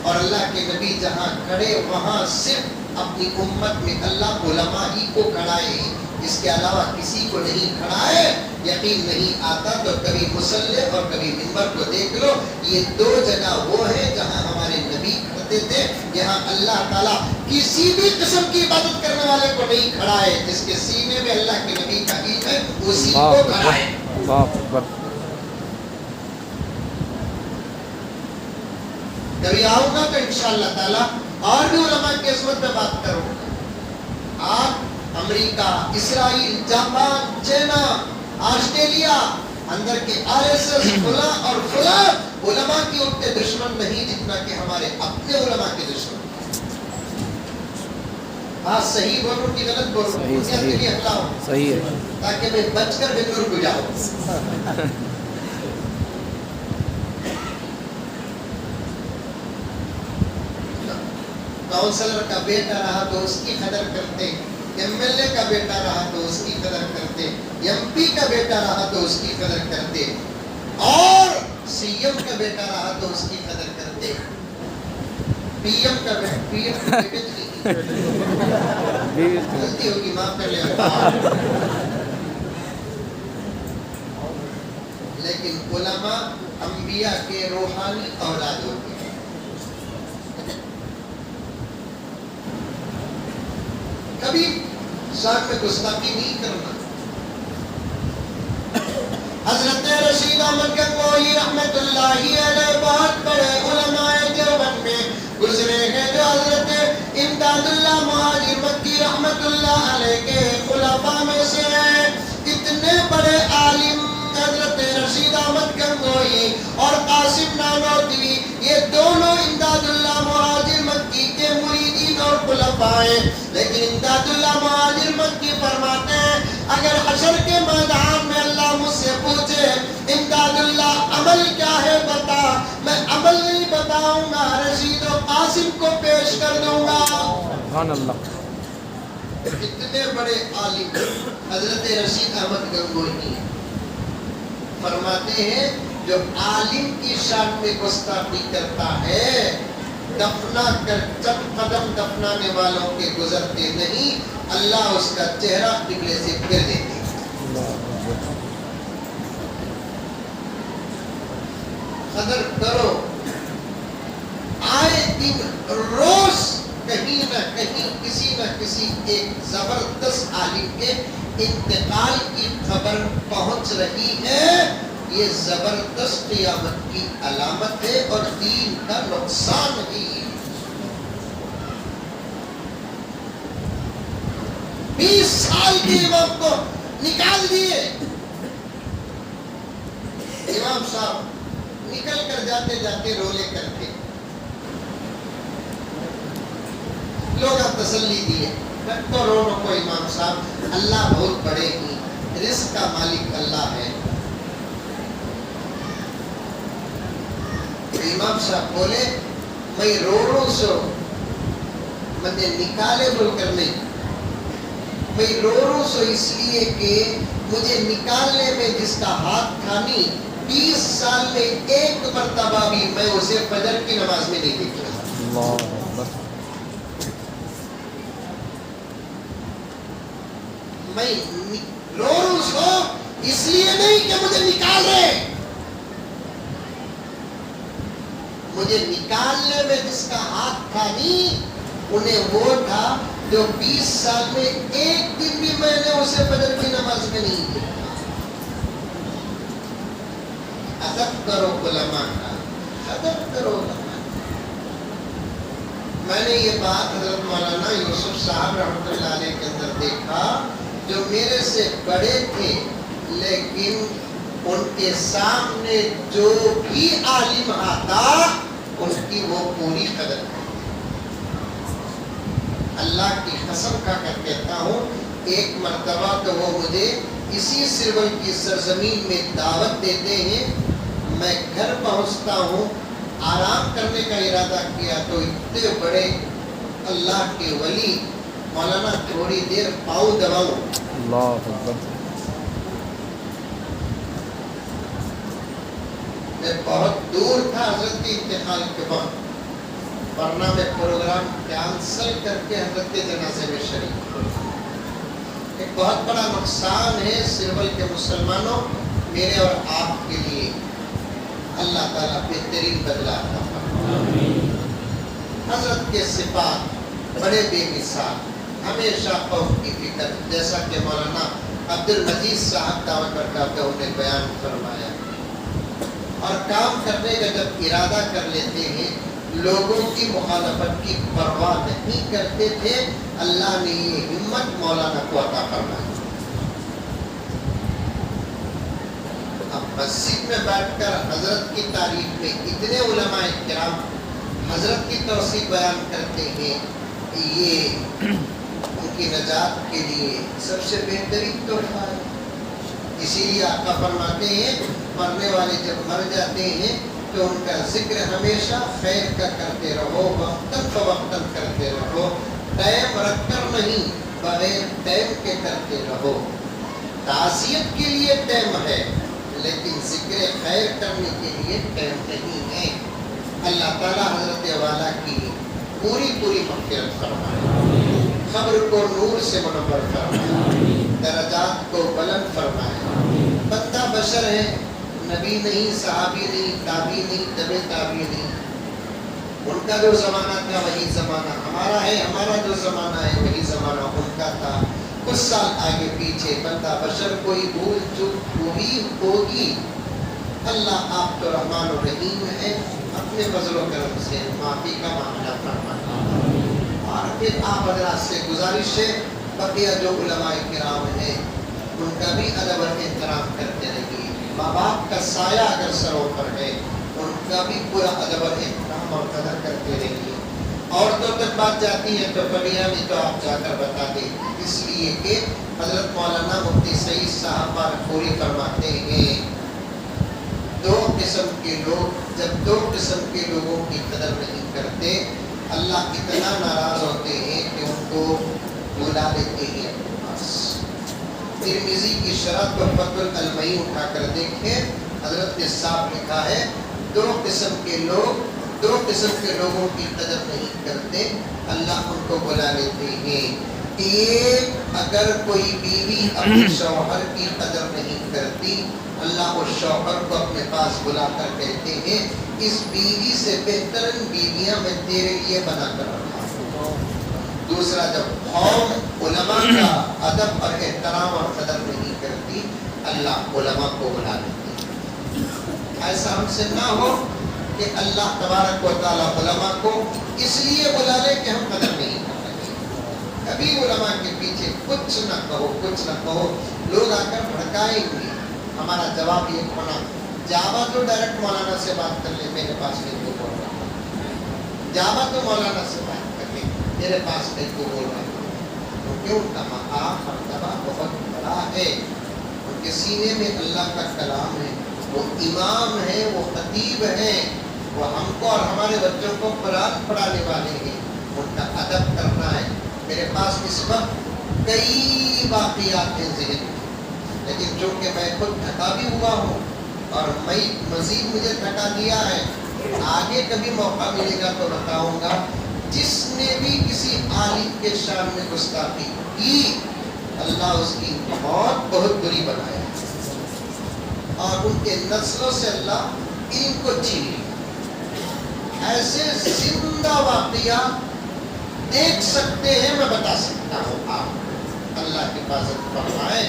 اور اللہ کے نبی جہاں کھڑے وہاں صرف اپنی امت میں اللہ علماء ہی کو کھڑائے، اس کے علاوہ کسی کو نہیں کھڑائے۔ یقین نہیں آتا تو کبھی مصلی اور کبھی منبر کو دیکھ لو، یہ دو جگہ وہ ہیں جہاں ہمارے نبی کھڑتے تھے۔ یہاں اللہ تعالیٰ کسی بھی قسم کی عبادت کرنے والے کو نہیں کھڑائے، جس کے سینے میں اللہ کے نبی کا علم ہے اسی کو کھڑائے۔ کبھی آؤں گا تو انشاءاللہ تعالیٰ اور بھی علماء کی عظمت پہ بات کروں گا۔ آپ امریکہ، اسرائیل، جاپان، چائنا، آسٹریلیا، اندر کے RSS فلاں اور فلاں علماء کی اتنے دشمن نہیں جتنا کہ ہمارے اپنے علماء کے دشمن۔ بات صحیح بولوں کہ غلط بولوں؟ صحیح ہے، تاکہ میں بچ کر بنور گزاروں۔ کاؤنسلر کا بیٹا رہا تو اس کی قدر کرتے، MLA کا بیٹا رہا تو اس کی قدر کرتے، MP کا بیٹا رہا تو اس کی قدر کرتے، اور CM کا بیٹا رہا تو اس کی قدر کرتے، PM کا بیٹا غلطی ہوگی معاف کر لیا۔ لیکن علماء انبیاء کے روحانی اولاد ہوتے ہیں۔ کبھی ساتھ میں گستاخی نہیں کرنا۔ حضرت رشید احمد گنگوہی رحمت اللہ علیہ بہت بڑے علماء دیوبند میں گزرے ہیں، جو حضرت امداد اللہ مہاجر مکی رحمت اللہ علیہ کے خلفاء میں سے ہیں۔ اتنے بڑے عالم حضرت رشید احمد گنگوہی اور قاسم نانوتوی، یہ دونوں امداد اللہ مہاجر مکی کے مریدین اور خلفاء ہیں۔ لیکن امداد اللہ مہاجر مکی فرماتے ہیں اگر حشر کے میدان میں اللہ مجھ سے پوچھے امداد اللہ عمل کیا ہے بتا، میں عمل نہیں بتاؤں گا، رشید و قاسم کو پیش کر دوں گا۔ سبحان اللہ۔ اتنے بڑے عالم حضرت رشید احمد گنگوہی فرماتے ہیں جو عالم کی شان میں گستاخی کرتا ہے دفنا کر چند قدم دفنانے والوں کے گزرتے نہیں، اللہ اس کا چہرہ قبلے سے پھیر دیتے۔ قدر کرو، آئے دن روز کہیں نہ کہیں کسی نہ کسی ایک زبردست عالم کے انتقال کی خبر پہنچ رہی ہے۔ یہ زبردست قیامت کی علامت ہے اور دین کا نقصان ہی۔ 20 سال کے امام کو نکال دیے۔ امام صاحب نکل کر جاتے جاتے رولے کرتے، لوگ تسلی دیے، تو رونو کو امام صاحب، اللہ بہت بڑے ہی، رزق کا مالک اللہ ہے۔ امام صاحب بولے میں رو رو سو مجھے نکالے بول کر نہیں، میں رو رو سو اس لیے کہ مجھے نکالنے میں جس کا ہاتھ تھانی 20 سال میں ایک مرتبہ بھی میں اسے فجر کی نماز میں نہیں دیکھا۔ میں رو رو سو اس لیے نہیں کہ مجھے نکال رہے، مجھے نکالنے میں جس کا ہاتھ تھا نہیں، انہیں وہ تھا جو 20 سال میں ایک دن بھی میں نے اسے فجر کی نماز میں نہیں دیکھا۔ ادب کرو علماء کا، ادب کرو علماء کا۔ میں نے یہ بات حضرت مولانا یوسف صاحب رحمۃ اللہ علیہ کے اندر دیکھا، جو میرے سے بڑے تھے لیکن ان کے سامنے جو بھی عالم آتا اس کی وہ پوری قدر کرتے. اللہ کی قسم کھا کر کہتا ہوں ایک مرتبہ تو وہ مجھے اسی سرول کی سرزمین میں دعوت دیتے ہیں. میں گھر پہنچتا ہوں, آرام کرنے کا ارادہ کیا تو اتنے بڑے اللہ کے ولی مولانا تھوڑی دیر پاؤں دباؤں. اللہ اکبر. میں بہت دور تھا حضرت کے انتقال کے بعد, ورنہ میں پروگرام کینسل کر کے حضرت کے جنازے میں شریک ہوں. ایک بہت بڑا نقصان ہے سرول کے مسلمانوں, میرے اور آپ کے لیے. اللہ تعالیٰ بہترین بدلہ عطا فرمائے. حضرت کے صفات بڑے بے مثال, ہمیشہ خوف کی فکر, جیسا کہ مولانا عبد المجید صاحب دعوت برکاتہ نے بیان فرمایا. اور کام کرنے کا جب ارادہ کر لیتے ہیں لوگوں کی مخالفت کی پرواہ نہیں کرتے تھے. اللہ نے یہ ہمت مولانا کو عطا فرمائی. اب مسجد میں بیٹھ کر حضرت کی تعریف میں اتنے علماء کرام حضرت کی توصیف بیان کرتے ہیں, یہ ان کی نجات کے لیے سب سے بہترین تحفہ ہے. اسی لیے آقا فرماتے ہیں مرنے والے جب مر جاتے ہیں تو ان کا ذکر ہمیشہ خیر کا کرتے رہو, وقتاً فوقتاً کرتے رہو, ٹائم رکھ کر نہیں بغیر ٹائم کے کرتے رہو. تعزیت کے لیے ٹائم ہے لیکن ذکر خیر کرنے کے لیے ٹائم نہیں ہے. اللہ تعالیٰ حضرت والا کی پوری مغفرت فرمائے, قبر کو نور سے منور فرمائے, درجات کو بلند فرمائے. بندہ بشر ہے, نبی نہیں, صحابی نہیں, تابعی نہیں, تبع تابعی نہیں. ان کا جو زمانہ تھا وہی زمانہ ہمارا ہے, ہمارا جو زمانہ ہے وہی زمانہ ان کا تھا. کچھ سال آگے پیچھے بندہ بشر کوئی بھول چوک ہوئی ہوگی. اللہ آپ تو رحمان و رحیم ہے, اپنے فضل و کرم سے معافی کا معاملہ فرمائے. اور پھر آپ حضرات سے گزارش ہے بقیہ جو علماء کرام ہیں ان کا بھی ادب و احترام کرتے رہیے. ماں باپ کا سایہ اگر سروں پر ہے ان کا بھی پورا ادب و احترام اور قدر کرتے رہیے. عورتوں تک بات جاتی ہے تو پڑھیا نہیں تو آپ جا کر بتا دیں, اس لیے کہ حضرت مولانا مفتی سعید صاحب پوری فرماتے ہیں دو قسم کے لوگ جب دو قسم کے لوگوں کی قدر نہیں کرتے اللہ اتنا ناراض ہوتے ہیں کہ ان کو بلا لیتے ہیں اپنے پاس. ترمذی کی شرح تحفۃ العلمین اٹھا کر دیکھیں, حضرت نے صاحب لکھا ہے دو قسم کے لوگوں کی قدر نہیں کرتے, اللہ ان کو بلا لیتے ہیں. ایک اگر کوئی بیوی اپنے شوہر کی قدر نہیں کرتی اللہ اس شوہر کو اپنے پاس بلا کر کہتے ہیں اس بیوی سے بہترین بیویاں میں تیرے لیے بنا کر رکھا ہوں. دوسرا جب قوم علماء کا ادب اور احترام اور قدر نہیں کرتی اللہ علماء کو بلا لیتے ہیں. ایسا ہم سے نہ ہو کہ اللہ تبارک و تعالیٰ علماء کو اس لیے بلا لے کہ ہم قدر نہیں کر رہے. کبھی علماء کے پیچھے کچھ نہ کہو, لوگ آ کر بھڑکائیں گے. ہمارا جواب یہ ہونا جاوا تو ڈائریکٹ مولانا سے بات کر لے, میرے پاس نہیں کو بول رہا. جاوا تو مولانا سے بات کر لے, میرے پاس نہیں کو بول رہا. کیوں کہا مرتبہ بہت بڑا ہے, ان کے سینے میں اللہ کا کلام ہے, وہ امام ہے, وہ خطیب ہے, وہ ہم کو اور ہمارے بچوں کو قرآن پڑھانے والے ہیں. ان کا ادب کرنا ہے. میرے پاس اس وقت کئی واقعات ہیں ذہن میں, لیکن چونکہ میں خود تھکا بھی ہوا ہوں اور میں مزید مجھے تھکا دیا ہے, آگے کبھی موقع ملے گا تو بتاؤں گا. جس نے بھی کسی عالم کے شان میں گستاخی کی اللہ اس کی موت بہت بری بنائے اور ان کے نسلوں سے اللہ ان کو چھین لیا. ایسے زندہ واقعات دیکھ سکتے ہیں, میں بتا سکتا ہوں. آپ اللہ کی حفاظت فرمائے,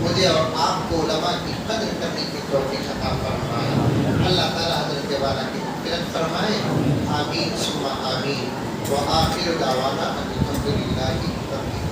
مجھے اور آپ کو علماء کی قدر کرنے کی توفیق عطا فرمائے. اللہ تعالیٰ حضرت والا کی مغفرت فرمائے. آمین ثم آمین. وآخر دعوانا الحمدللہ رب العالمین.